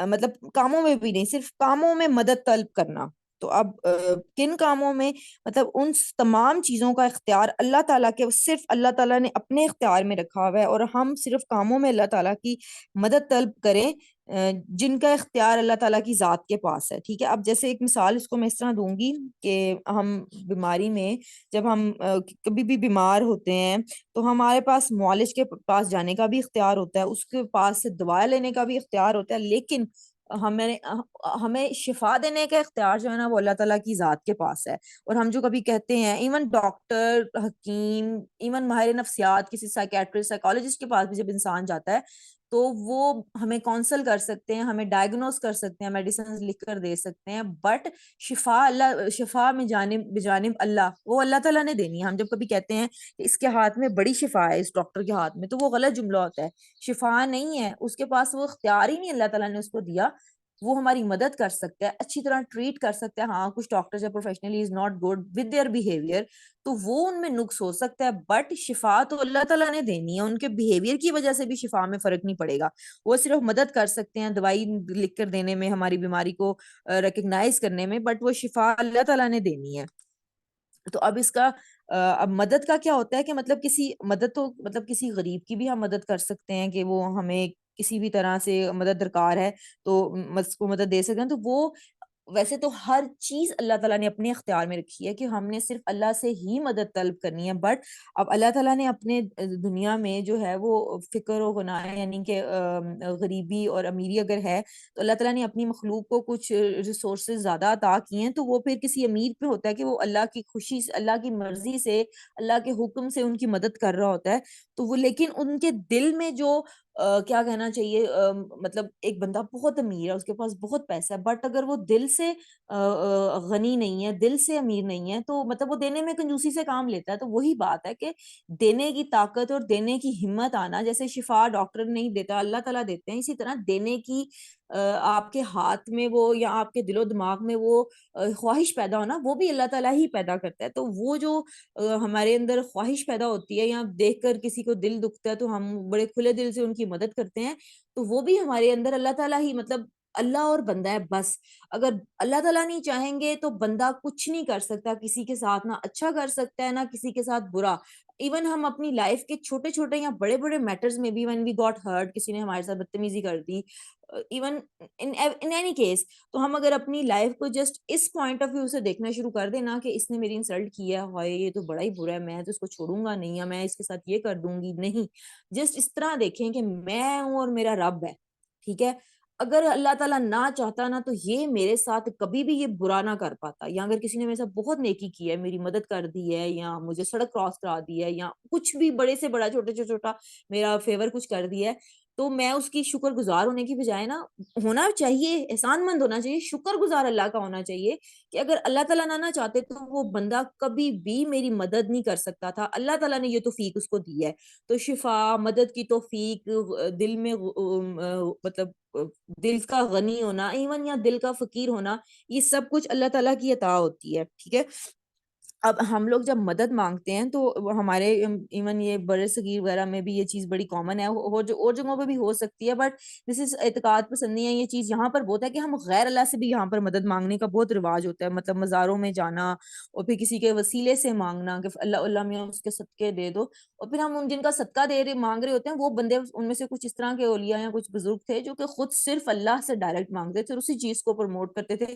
مطلب کاموں میں بھی نہیں، صرف کاموں میں مدد طلب کرنا، تو اب کن کاموں میں، مطلب ان تمام چیزوں کا اختیار اللہ تعالیٰ کے، صرف اللہ تعالیٰ نے اپنے اختیار میں رکھا ہوا ہے، اور ہم صرف کاموں میں اللہ تعالیٰ کی مدد طلب کریں جن کا اختیار اللہ تعالیٰ کی ذات کے پاس ہے، ٹھیک ہے۔ اب جیسے ایک مثال اس کو میں اس طرح دوں گی کہ ہم بیماری میں جب ہم کبھی بھی بیمار ہوتے ہیں تو ہمارے پاس معالج کے پاس جانے کا بھی اختیار ہوتا ہے، اس کے پاس سے دوا لینے کا بھی اختیار ہوتا ہے، لیکن ہمیں شفا دینے کا اختیار جو ہے نا وہ اللہ تعالیٰ کی ذات کے پاس ہے۔ اور ہم جو کبھی کہتے ہیں، ایون ڈاکٹر، حکیم، ایون ماہر نفسیات، کسی سائیکیٹرسٹ، سائیکالوجسٹ کے پاس بھی جب انسان جاتا ہے تو وہ ہمیں کونسل کر سکتے ہیں، ہمیں ڈائگنوز کر سکتے ہیں، میڈیسنز لکھ کر دے سکتے ہیں، بٹ شفا میں بجانب اللہ، وہ اللہ تعالیٰ نے دینی ہے۔ ہم جب کبھی کہتے ہیں کہ اس کے ہاتھ میں بڑی شفا ہے، اس ڈاکٹر کے ہاتھ میں، تو وہ غلط جملہ ہوتا ہے، شفا نہیں ہے، اس کے پاس وہ اختیار ہی نہیں اللہ تعالیٰ نے اس کو دیا۔ وہ ہماری مدد کر سکتا ہے، اچھی طرح ٹریٹ کر سکتا ہے، ہاں کچھ ڈاکٹر جو professionally is not good with their behaviour, تو وہ ان میں نقص ہو سکتا ہے، بٹ شفا تو اللہ تعالیٰ نے دینی ہے، ان کے بیہیویئر کی وجہ سے بھی شفا میں فرق نہیں پڑے گا۔ وہ صرف مدد کر سکتے ہیں دوائی لکھ کر دینے میں، ہماری بیماری کو ریکگنائز کرنے میں، بٹ وہ شفا اللہ تعالیٰ نے دینی ہے۔ تو اب اس کا اب مدد کا کیا ہوتا ہے کہ مطلب کسی مدد تو مطلب کسی غریب کی بھی ہم مدد کر سکتے ہیں کہ وہ ہمیں کسی بھی طرح سے مدد درکار ہے تو اس کو مدد دے سکتے ہیں، تو وہ ویسے تو ہر چیز اللہ تعالیٰ نے اپنے اختیار میں رکھی ہے کہ ہم نے صرف اللہ سے ہی مدد طلب کرنی ہے، بٹ اب اللہ تعالیٰ نے اپنے دنیا میں جو ہے وہ فکر و غنا ہے، یعنی کہ غریبی اور امیری اگر ہے تو اللہ تعالیٰ نے اپنی مخلوق کو کچھ ریسورسز زیادہ عطا کیے ہیں، تو وہ پھر کسی امیر پہ ہوتا ہے کہ وہ اللہ کی خوشی سے، اللہ کی مرضی سے، اللہ کے حکم سے ان کی مدد کر رہا ہوتا ہے، تو وہ لیکن ان کے دل میں جو کیا کہنا چاہیے، مطلب ایک بندہ بہت امیر ہے، اس کے پاس بہت پیسہ ہے، بٹ اگر وہ دل سے غنی نہیں ہے، دل سے امیر نہیں ہے، تو مطلب وہ دینے میں کنجوسی سے کام لیتا ہے۔ تو وہی بات ہے کہ دینے کی طاقت اور دینے کی ہمت آنا، جیسے شفا ڈاکٹر نہیں دیتا، اللہ تعالیٰ دیتے ہیں، اسی طرح دینے کی آپ کے ہاتھ میں وہ یا آپ کے دل و دماغ میں وہ خواہش پیدا ہونا، وہ بھی اللہ تعالیٰ ہی پیدا کرتا ہے۔ تو وہ جو ہمارے اندر خواہش پیدا ہوتی ہے، یا دیکھ کر کسی کو دل دکھتا ہے تو ہم بڑے کھلے دل سے ان کی مدد کرتے ہیں، تو وہ بھی ہمارے اندر اللہ تعالیٰ ہی، مطلب اللہ اور بندہ ہے بس۔ اگر اللہ تعالیٰ نہیں چاہیں گے تو بندہ کچھ نہیں کر سکتا، کسی کے ساتھ نہ اچھا کر سکتا ہے نہ کسی کے ساتھ برا۔ ایون ہم اپنی لائف کے چھوٹے چھوٹے یا بڑے بڑے میٹرز میں بھی when we got hurt, کسی نے ہمارے ساتھ بدتمیزی کر دی, ایون in any case, تو ہم اگر اپنی لائف کو جسٹ اس پوائنٹ آف ویو سے دیکھنا شروع کر دیں نا کہ اس نے میری انسلٹ کیا ہے, یہ تو بڑا ہی برا ہے, میں تو اس کو چھوڑوں گا نہیں, یا میں اس کے ساتھ یہ کر دوں گی نہیں, جسٹ اس طرح دیکھیں کہ میں ہوں اور میرا رب ہے, ٹھیک ہے. اگر اللہ تعالیٰ نہ چاہتا نا تو یہ میرے ساتھ کبھی بھی یہ برا نہ کر پاتا. یا اگر کسی نے میرے ساتھ بہت نیکی کی ہے, میری مدد کر دی ہے, یا مجھے سڑک کراس کرا دی ہے, یا کچھ بھی بڑے سے بڑا چھوٹے سے چھوٹا میرا فیور کچھ کر دیا ہے, تو میں اس کی شکر گزار ہونے کی بجائے نا, ہونا چاہیے احسان مند ہونا چاہیے, شکر گزار اللہ کا ہونا چاہیے کہ اگر اللہ تعالیٰ نہ چاہتے تو وہ بندہ کبھی بھی میری مدد نہیں کر سکتا تھا. اللہ تعالیٰ نے یہ توفیق اس کو دی ہے, تو شفا, مدد کی توفیق, دل میں مطلب دل کا غنی ہونا ایون یا دل کا فقیر ہونا, یہ سب کچھ اللہ تعالیٰ کی عطا ہوتی ہے, ٹھیک ہے. اب ہم لوگ جب مدد مانگتے ہیں تو ہمارے ایون یہ بڑے صغیر وغیرہ میں بھی یہ چیز بڑی کامن ہے, اور جگہوں پہ بھی ہو سکتی ہے, بٹ دس از اعتقاد پسندی ہے یہ چیز یہاں پر بہت ہے کہ ہم غیر اللہ سے بھی یہاں پر مدد مانگنے کا بہت رواج ہوتا ہے, مطلب مزاروں میں جانا اور پھر کسی کے وسیلے سے مانگنا کہ اللہ میں اس کے صدقے دے دو, اور پھر ہم ان جن کا صدقہ مانگ رہے ہوتے ہیں وہ بندے ان میں سے کچھ اس طرح کے اولیاء یا کچھ بزرگ تھے جو کہ خود صرف اللہ سے ڈائریکٹ مانگتے تھے اور اسی چیز کو پروموٹ کرتے تھے.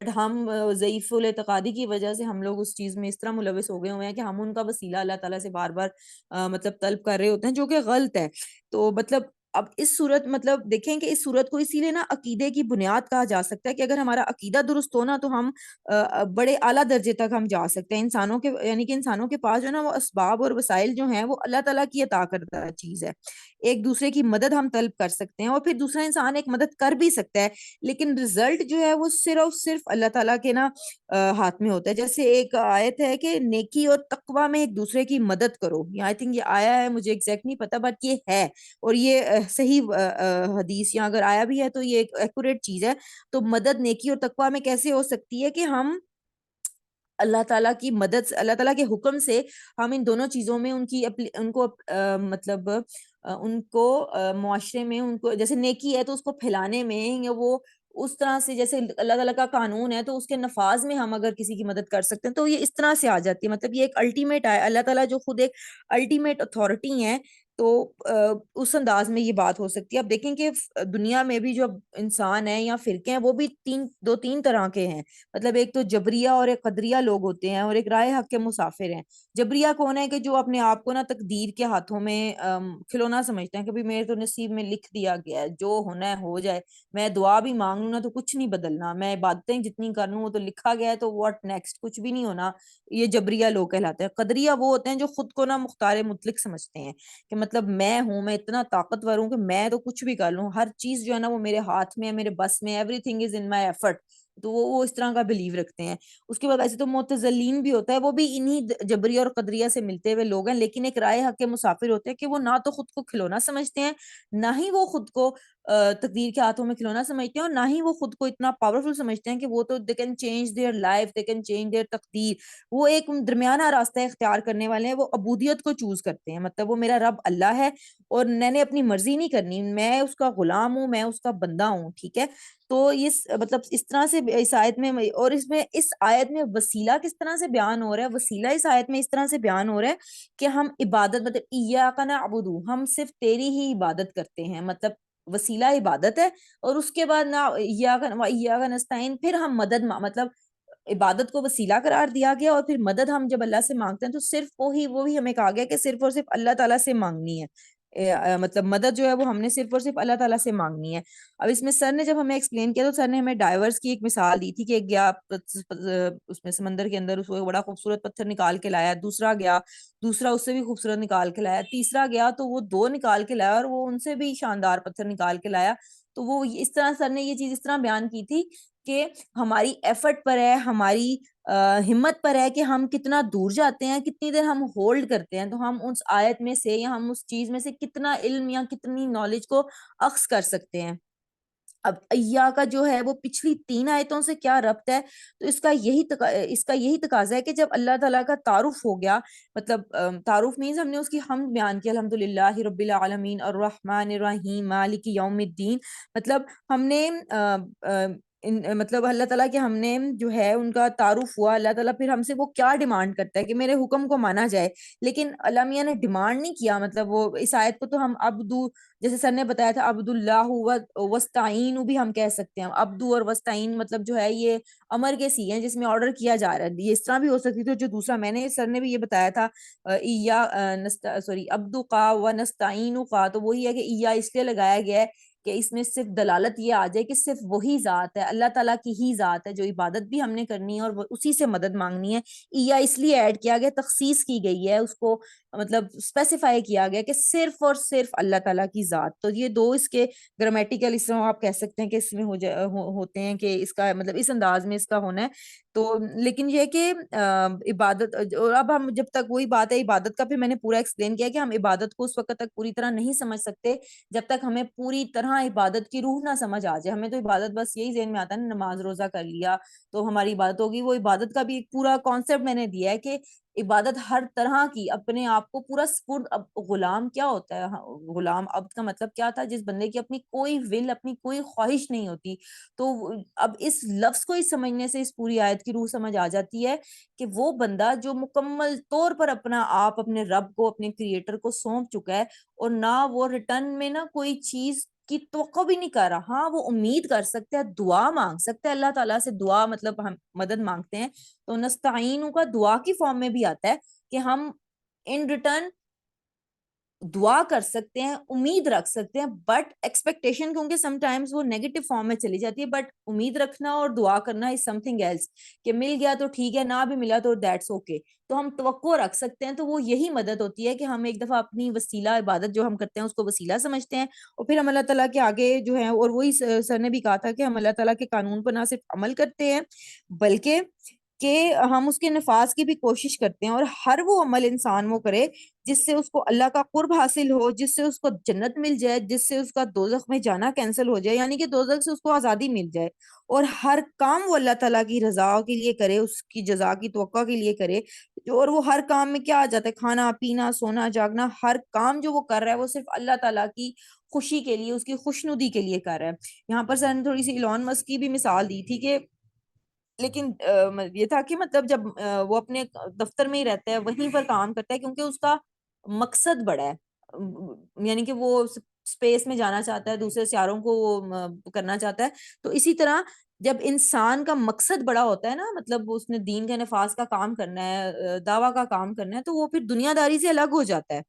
ہم ضعیف الاعتقادی کی وجہ سے ہم لوگ اس چیز میں اس طرح ملوث ہو گئے ہوئے ہیں کہ ہم ان کا وسیلہ اللہ تعالیٰ سے بار بار مطلب طلب کر رہے ہوتے ہیں, جو کہ غلط ہے. تو مطلب اب اس صورت مطلب دیکھیں کہ اس صورت کو اسی لیے نا عقیدے کی بنیاد کہا جا سکتا ہے کہ اگر ہمارا عقیدہ درست ہو نا تو ہم بڑے اعلیٰ درجے تک ہم جا سکتے ہیں. انسانوں کے یعنی کہ انسانوں کے پاس جو نا وہ اسباب اور وسائل جو ہیں وہ اللہ تعالیٰ کی عطا کردہ چیز ہے. ایک دوسرے کی مدد ہم طلب کر سکتے ہیں اور پھر دوسرا انسان ایک مدد کر بھی سکتا ہے, لیکن رزلٹ جو ہے وہ صرف اللہ تعالیٰ کے نا ہاتھ میں ہوتا ہے. جیسے ایک آیت ہے کہ نیکی اور تقوی میں ایک دوسرے کی مدد کرو, یا آئی تھنک یہ آیا ہے, مجھے ایگزیکٹ نہیں پتا, بٹ یہ ہے, اور یہ صحیح حدیث یا اگر آیا بھی ہے تو یہ ایک ایکوریٹ چیز ہے. تو مدد نیکی اور تقوی میں کیسے ہو سکتی ہے کہ ہم اللہ تعالیٰ کی مدد, اللہ تعالیٰ کے حکم سے ہم ان دونوں چیزوں میں ان کو مطلب ان کو معاشرے میں ان کو جیسے نیکی ہے تو اس کو پھیلانے میں, یا وہ اس طرح سے جیسے اللہ تعالیٰ کا قانون ہے تو اس کے نفاذ میں ہم اگر کسی کی مدد کر سکتے ہیں تو یہ اس طرح سے آ جاتی ہے. مطلب یہ ایک الٹیمیٹ ہے, اللہ تعالیٰ جو خود ایک الٹیمیٹ اتھارٹی ہیں, تو اس انداز میں یہ بات ہو سکتی ہے. اب دیکھیں کہ دنیا میں بھی جو انسان ہیں یا فرقے ہیں وہ بھی تین طرح کے ہیں. مطلب ایک تو جبریہ اور ایک قدریہ لوگ ہوتے ہیں, اور ایک رائے حق کے مسافر ہیں. جبریہ کون ہے کہ جو اپنے آپ کو نا تقدیر کے ہاتھوں میں کھلونا سمجھتے ہیں کہ بھی میرے تو نصیب میں لکھ دیا گیا ہے, جو ہونا ہے ہو جائے, میں دعا بھی مانگ لوں نا تو کچھ نہیں بدلنا, میں عبادتیں جتنی کر لوں وہ تو لکھا گیا ہے, تو واٹ نیکسٹ, کچھ بھی نہیں ہونا. یہ جبریہ لوگ کہلاتے ہیں. قدریہ وہ ہوتے ہیں جو خود کو نا مختار مطلق سمجھتے ہیں کہ مطلب میں ہوں, میں اتنا طاقتور ہوں کہ میں تو کچھ بھی کر لوں, ہر چیز جو ہے نا وہ میرے ہاتھ میں ہے, میرے بس میں, every thing is in my effort. تو وہ اس طرح کا بلیو رکھتے ہیں. اس کے بعد ایسے تو معتزلین بھی ہوتا ہے, وہ بھی انہی جبریہ اور قدریہ سے ملتے ہوئے لوگ ہیں, لیکن ایک رائے حق کے مسافر ہوتے ہیں کہ وہ نہ تو خود کو کھلونا سمجھتے ہیں, نہ ہی وہ خود کو تقدیر کے ہاتھوں میں کھلونا سمجھتے ہیں, اور نہ ہی وہ خود کو اتنا پاورفل سمجھتے ہیں کہ وہ تو they can change their life, they can change their تقدیر. وہ ایک درمیانہ راستہ اختیار کرنے والے ہیں, وہ عبودیت کو چوز کرتے ہیں. مطلب وہ میرا رب اللہ ہے اور میں نے اپنی مرضی نہیں کرنی, میں اس کا غلام ہوں, میں اس کا بندہ ہوں, ٹھیک ہے. تو یہ مطلب اس طرح سے اس آیت میں, اور اس آیت میں وسیلہ کس طرح سے بیان ہو رہا ہے, وسیلہ اس آیت میں اس طرح سے بیان ہو رہا ہے کہ ہم عبادت, مطلب ایاک نعبد, ہم صرف تیری ہی عبادت کرتے ہیں. مطلب وسیلہ عبادت ہے, اور اس کے بعد نہ ایاک نستعین, پھر ہم مدد مطلب عبادت کو وسیلہ قرار دیا گیا, اور پھر مدد ہم جب اللہ سے مانگتے ہیں تو صرف وہی ہمیں کہا گیا کہ صرف اور صرف اللہ تعالیٰ سے مانگنی ہے. مطلب مدد جو ہے وہ ہم نے صرف اور صرف اللہ تعالیٰ سے مانگنی ہے. اب اس میں سر نے جب ہمیں ایکسپلین کیا تو سر نے ہمیں ڈائیورس کی ایک مثال دی تھی کہ ایک گیا اس میں سمندر کے اندر, اس کو بڑا خوبصورت پتھر نکال کے لایا, دوسرا گیا, دوسرا اس سے بھی خوبصورت نکال کے لایا, تیسرا گیا تو وہ 2 نکال کے لایا اور وہ ان سے بھی شاندار پتھر نکال کے لایا. تو وہ اس طرح سر نے یہ چیز اس طرح بیان کی تھی کہ ہماری ایفرٹ پر ہے, ہماری ہمت پر ہے کہ ہم کتنا دور جاتے ہیں, کتنی دیر ہم ہولڈ کرتے ہیں, تو ہم اس آیت میں سے یا ہم اس چیز میں سے کتنا علم یا کتنی نالج کو اخذ کر سکتے ہیں. اب کا جو ہے وہ پچھلی 3 آیتوں سے کیا ربط ہے, تو اس کا یہی تقاضا ہے کہ جب اللہ تعالیٰ کا تعارف ہو گیا, مطلب تعارف مینز ہم نے اس کی حمد بیان کی, الحمدللہ رب العالمین الرحمن الرحیم مالک یوم الدین. مطلب ہم نے مطلب اللہ تعالیٰ کے ہم نے جو ہے ان کا تعارف ہوا، اللہ تعالیٰ پھر ہم سے وہ کیا ڈیمانڈ کرتا ہے کہ میرے حکم کو مانا جائے، لیکن اللہ میاں نے ڈیمانڈ نہیں کیا. مطلب وہ اس آیت کو تو ہم عبدو، جیسے سر نے بتایا تھا، عبد اللہ وستعین بھی ہم کہہ سکتے ہیں. عبدو اور وستعین مطلب جو ہے یہ امر کے سی ہیں جس میں آرڈر کیا جا رہا ہے. یہ اس طرح بھی ہو سکتی تھی. جو دوسرا میں نے سر نے بھی یہ بتایا تھا سوری عبدو کا و نستعین کا، تو وہی ہے کہ ایا اس لیے لگایا گیا ہے کہ اس میں صرف دلالت یہ آ جائے کہ صرف وہی ذات ہے، اللہ تعالیٰ کی ہی ذات ہے جو عبادت بھی ہم نے کرنی ہے اور اسی سے مدد مانگنی ہے. یا اس لیے ایڈ کیا گیا، تخصیص کی گئی ہے، اس کو مطلب اسپیسیفائی کیا گیا کہ صرف اور صرف اللہ تعالیٰ کی ذات. تو یہ دو اس کے گرامیٹیکل اس طرح آپ کہہ سکتے ہیں کہ اس میں ہوتے ہیں کہ اس کا مطلب اس انداز میں اس کا ہونا ہے. تو لیکن یہ کہ عبادت، اور اب ہم جب تک وہی بات ہے عبادت کا، پھر میں نے پورا ایکسپلین کیا کہ ہم عبادت کو اس وقت تک پوری طرح نہیں سمجھ سکتے جب تک ہمیں پوری طرح عبادت کی روح نہ سمجھ آ جائے. ہمیں تو عبادت بس یہی ذہن میں آتا ہے نا، نماز روزہ کر لیا تو ہماری عبادت ہوگی. وہ عبادت کا بھی ایک پورا کانسیپٹ میں نے دیا ہے کہ عبادت ہر طرح کی، اپنے آپ کو پورا سپرد. اب غلام کیا ہوتا ہے؟ غلام عبد کا مطلب کیا تھا؟ جس بندے کی اپنی کوئی ول، اپنی کوئی خواہش نہیں ہوتی. تو اب اس لفظ کو ہی سمجھنے سے اس پوری آیت کی روح سمجھ آ جاتی ہے کہ وہ بندہ جو مکمل طور پر اپنا آپ اپنے رب کو، اپنے کریٹر کو سونپ چکا ہے، اور نہ وہ ریٹرن میں نہ کوئی چیز کی توقع بھی نہیں کر رہا. ہاں وہ امید کر سکتے ہیں، دعا مانگ سکتے ہیں اللہ تعالیٰ سے. دعا مطلب ہم مدد مانگتے ہیں، تو نستعین کا دعا کی فارم میں بھی آتا ہے کہ ہم ان ریٹرن دعا کر سکتے ہیں، امید رکھ سکتے ہیں. بٹ ایکسپیکٹیشن کیونکہ سم ٹائمز وہ نیگیٹو فارم میں چلی جاتی ہے، بٹ امید رکھنا اور دعا کرنا از سم تھنگ ایلس. کہ مل گیا تو ٹھیک ہے، نہ بھی ملا تو دیٹس اوکے. تو ہم توقع رکھ سکتے ہیں. تو وہ یہی مدد ہوتی ہے کہ ہم ایک دفعہ اپنی وسیلہ عبادت جو ہم کرتے ہیں اس کو وسیلہ سمجھتے ہیں، اور پھر ہم اللہ تعالیٰ کے آگے جو ہے، اور وہی سر نے بھی کہا تھا کہ ہم اللہ تعالیٰ کے قانون پر نہ صرف عمل کرتے ہیں بلکہ کہ ہم اس کے نفاذ کی بھی کوشش کرتے ہیں. اور ہر وہ عمل انسان وہ کرے جس سے اس کو اللہ کا قرب حاصل ہو، جس سے اس کو جنت مل جائے، جس سے اس کا دوزخ میں جانا کینسل ہو جائے، یعنی کہ دوزخ سے اس کو آزادی مل جائے. اور ہر کام وہ اللہ تعالیٰ کی رضا کے لیے کرے، اس کی جزا کی توقع کے لیے کرے. اور وہ ہر کام میں کیا آ جاتا ہے؟ کھانا پینا سونا جاگنا، ہر کام جو وہ کر رہا ہے وہ صرف اللہ تعالیٰ کی خوشی کے لیے، اس کی خوشنودی کے لیے کر رہا ہے. یہاں پر سر نے تھوڑی سی ایلون مسک کی بھی مثال دی تھی کہ لیکن یہ تھا کہ مطلب جب وہ اپنے دفتر میں ہی رہتا ہے، وہیں پر کام کرتا ہے، کیونکہ اس کا مقصد بڑا ہے. یعنی کہ وہ اسپیس میں جانا چاہتا ہے، دوسرے سیاروں کو وہ کرنا چاہتا ہے. تو اسی طرح جب انسان کا مقصد بڑا ہوتا ہے نا، مطلب اس نے دین کے نفاذ کا کام کرنا ہے، دعویٰ کا کام کرنا ہے، تو وہ پھر دنیا داری سے الگ ہو جاتا ہے.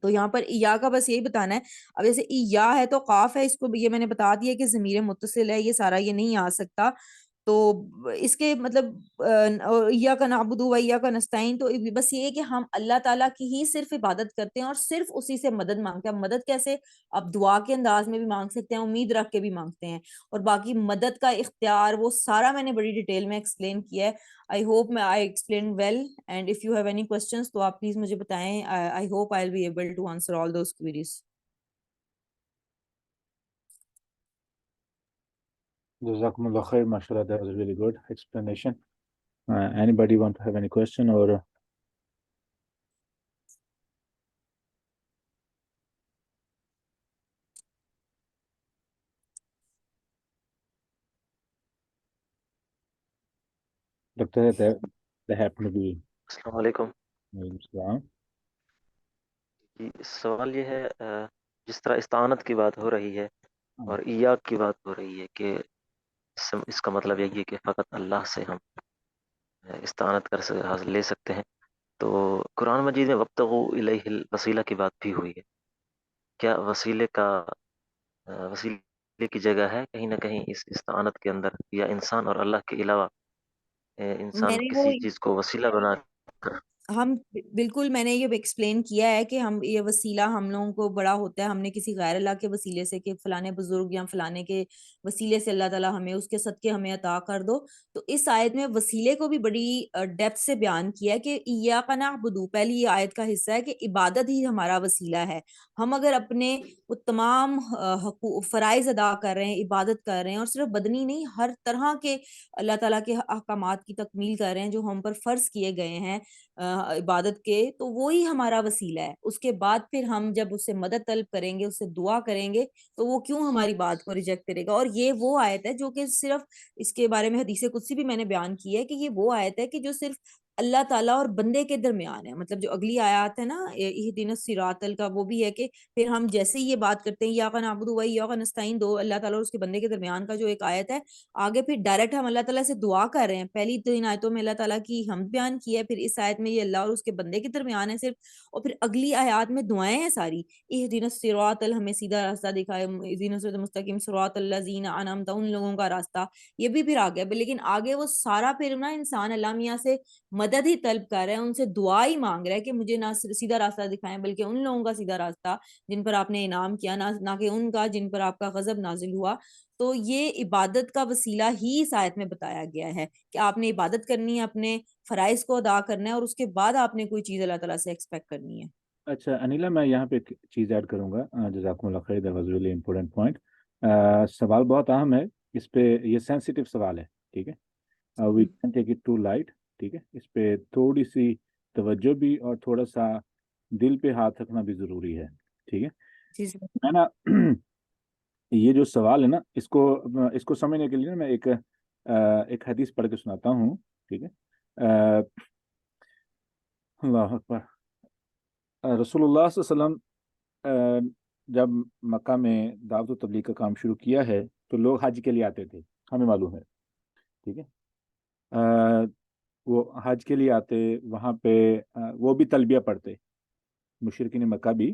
تو یہاں پر ایا کا بس یہی بتانا ہے. اب جیسے ایا ہے تو قاف ہے، اس کو یہ میں نے بتا دیا کہ ضمیر متصل ہے، یہ سارا یہ نہیں آ سکتا. تو اس کے مطلب ایا کا نعبد و ایا کا نستعین، تو بس یہ ہے کہ ہم اللہ تعالیٰ کی ہی صرف عبادت کرتے ہیں اور صرف اسی سے مدد مانگتے ہیں. مدد کیسے؟ اب دعا کے انداز میں بھی مانگ سکتے ہیں، امید رکھ کے بھی مانگتے ہیں. اور باقی مدد کا اختیار وہ سارا میں نے بڑی ڈیٹیل میں ایکسپلین کیا ہے. آئی ہوپ میں I explain well, and if you have any questions تو آپ پلیز مجھے بتائیں. I hope I will be able to answer all those queries. Jazakumullah khair, mashallah, that was a really good explanation. Anybody want to have any question or Dr. They happen to be. السلام علیکم. Islam. جی سوال یہ ہے، جس طرح استعانت کی بات ہو رہی ہے اور ایاک کی بات ہو رہی ہے کہ اس کا مطلب یہی ہے کہ فقط اللہ سے ہم استعانت حاصل لے سکتے ہیں. تو قرآن مجید میں وابتغوا الیہ الوسیلہ کی بات بھی ہوئی ہے. کیا وسیلے کی جگہ ہے کہیں نہ کہیں اس استعانت کے اندر، یا انسان اور اللہ کے علاوہ میں انسان نے وہ کسی چیز کو وسیلہ بنا کر؟ ہم بالکل میں نے یہ ایکسپلین کیا ہے کہ ہم یہ وسیلہ ہم لوگوں کو بڑا ہوتا ہے، ہم نے کسی غیر اللہ کے وسیلے سے، کہ فلانے بزرگ یا فلانے کے وسیلے سے اللہ تعالیٰ ہمیں اس کے صدقے ہمیں عطا کر دو. تو اس آیت میں وسیلے کو بھی بڑی ڈیپتھ سے بیان کیا ہے کہ ایاک نعبد، پہلی یہ آیت کا حصہ ہے کہ عبادت ہی ہمارا وسیلہ ہے. ہم اگر اپنے وہ تمام فرائض ادا کر رہے ہیں، عبادت کر رہے ہیں، اور صرف بدنی نہیں، ہر طرح کے اللہ تعالیٰ کے احکامات کی تکمیل کر رہے ہیں جو ہم پر فرض کیے گئے ہیں، عبادت کے، تو وہی ہمارا وسیلہ ہے. اس کے بعد پھر ہم جب اس سے مدد طلب کریں گے، اس سے دعا کریں گے، تو وہ کیوں ہماری بات کو ریجیکٹ کرے گا؟ اور یہ وہ آیت ہے جو کہ صرف، اس کے بارے میں حدیث قدسی بھی میں نے بیان کی ہے کہ یہ وہ آیت ہے کہ جو صرف اللہ تعالیٰ اور بندے کے درمیان ہے. مطلب جو اگلی آیات ہے نا اہدنا الصراط کا، وہ بھی ہے کہ پھر ہم جیسے ہی یہ بات کرتے ہیں ایاک نعبد و ایاک نستعین، دو اللہ تعالیٰ اور اس کے بندے کے درمیان کا جو ایک آیت ہے، آگے پھر ڈائریکٹ ہم اللہ تعالیٰ سے دعا کر رہے ہیں. پہلی 3 آیتوں میں اللہ تعالیٰ کی حمد بیان کی ہے، پھر اس آیت میں یہ اللہ اور اس کے بندے کے درمیان ہے صرف، اور پھر اگلی آیات میں دعائیں ہیں ساری. اہدنا الصراط ہمیں سیدھا راستہ دکھائے، اہدنا الصراط المستقیم صراط الذین انعمت، ان لوگوں کا راستہ. یہ بھی پھر آگے، لیکن آگے وہ سارا پھر نا انسان اللہ میاں سے مدد ہی طلب کر رہا ہے، ان سے دعا ہی مانگ رہا ہے کہ مجھے نہ سیدھا راستہ دکھائیں، بلکہ ان لوگوں کا سیدھا راستہ جن پر آپ نے انعام کیا، نہ کہ ان کا جن پر آپ کا غضب نازل ہوا. تو یہ عبادت کا وسیلہ ہی اس آیت میں بتایا گیا ہے کہ آپ نے عبادت کرنی ہے، اپنے فرائض کو ادا کرنا ہے، اور اس کے بعد آپ نے کوئی چیز اللہ تعالیٰ سے ایکسپیکٹ کرنی ہے. اچھا انیلا، میں یہاں پہ ایک چیز ایڈ کروں گا. جزاکم اللہ خیر، that was really important point. سوال بہت اہم ہے، اس پہ یہ سینسیٹیو سوال ہے، ٹھیک ہے. We can take it to light, ٹھیک ہے. اس پہ تھوڑی سی توجہ بھی اور تھوڑا سا دل پہ ہاتھ رکھنا بھی ضروری ہے، ٹھیک ہے. جی سر. میں نا یہ جو سوال ہے نا، اس کو سمجھنے کے لیے نا میں ایک حدیث پڑھ کے سناتا ہوں، ٹھیک ہے. اللہ اکبر. رسول اللہ صلی اللہ علیہ وسلم جب مکہ میں دعوت و تبلیغ کا کام شروع کیا ہے تو لوگ حج کے لیے آتے تھے، ہمیں معلوم ہے، ٹھیک ہے. وہ حج کے لیے آتے، وہاں پہ وہ بھی تلبیہ پڑھتے، مشرکین مکہ بھی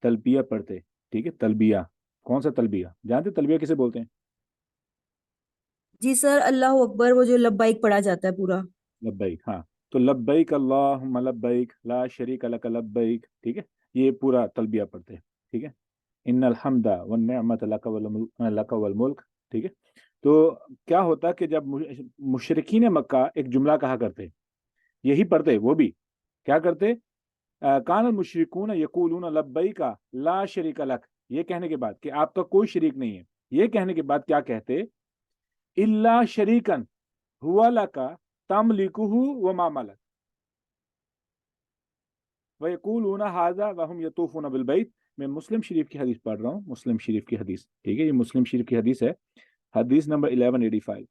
تلبیہ پڑھتے، ٹھیک ہے. تلبیہ، کون سا تلبیہ جانتے؟ تلبیہ کسے بولتے ہیں؟ جی سر، اللہ اکبر، وہ جو لبیک پڑھا جاتا ہے پورا. لبیک، ہاں. تو لبیک اللہم لبیک لا شریک لک لبیک، ٹھیک ہے. یہ پورا تلبیہ پڑھتے، ٹھیک ہے. ان الحمد والنعمت لک والملک، ٹھیک ہے. تو کیا ہوتا کہ جب مشرکین مکہ ایک جملہ کہا کرتے، یہی پڑھتے، وہ بھی کیا کرتے؟ کان المشرکون یقولون لبیک لا شریک لک، یہ کہنے کے بعد کہ آپ کا کوئی شریک نہیں ہے، یہ کہنے کے بعد کیا کہتے؟ الا شریکن ہوا لکا تملکہ وما ملک ویقولون ھذا وہم یطوفون بالبیت. میں مسلم شریف کی حدیث پڑھ رہا ہوں، مسلم شریف کی حدیث، ٹھیک ہے. یہ مسلم شریف کی حدیث ہے، حدیث نمبر 1185،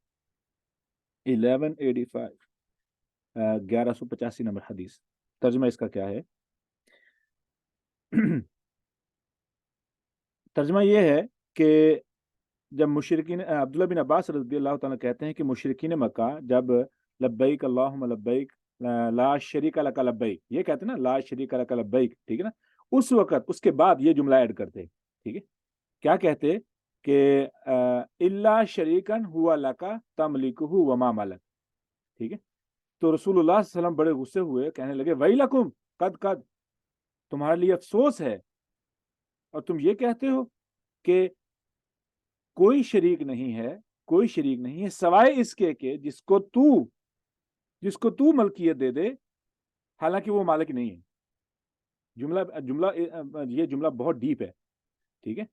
1185 نمبر حدیث. ترجمہ اس کا کیا ہے؟ ترجمہ یہ ہے کہ جب مشرکین، عبداللہ بن عباس رضی اللہ تعالیٰ کہتے ہیں کہ مشرکین مکہ جب لبیک اللہم لبیک لا شریک لک لبیک، یہ کہتے ہیں نا لا شریک لک لبیک، ٹھیک ہے نا، اس وقت اس کے بعد یہ جملہ ایڈ کرتے، ٹھیک ہے. کیا کہتے؟ کہ الا شریکن ہوا لک تملکہ وما ملک، ٹھیک ہے. تو رسول اللہ صلی اللہ علیہ وسلم بڑے غصے ہوئے، کہنے لگے ویلکم، قد تمہارے لیے افسوس ہے، اور تم یہ کہتے ہو کہ کوئی شریک نہیں ہے، کوئی شریک نہیں ہے سوائے اس کے کہ جس کو تو ملکیت دے دے، حالانکہ وہ مالک نہیں ہے. یہ جملہ بہت ڈیپ ہے، ٹھیک ہے.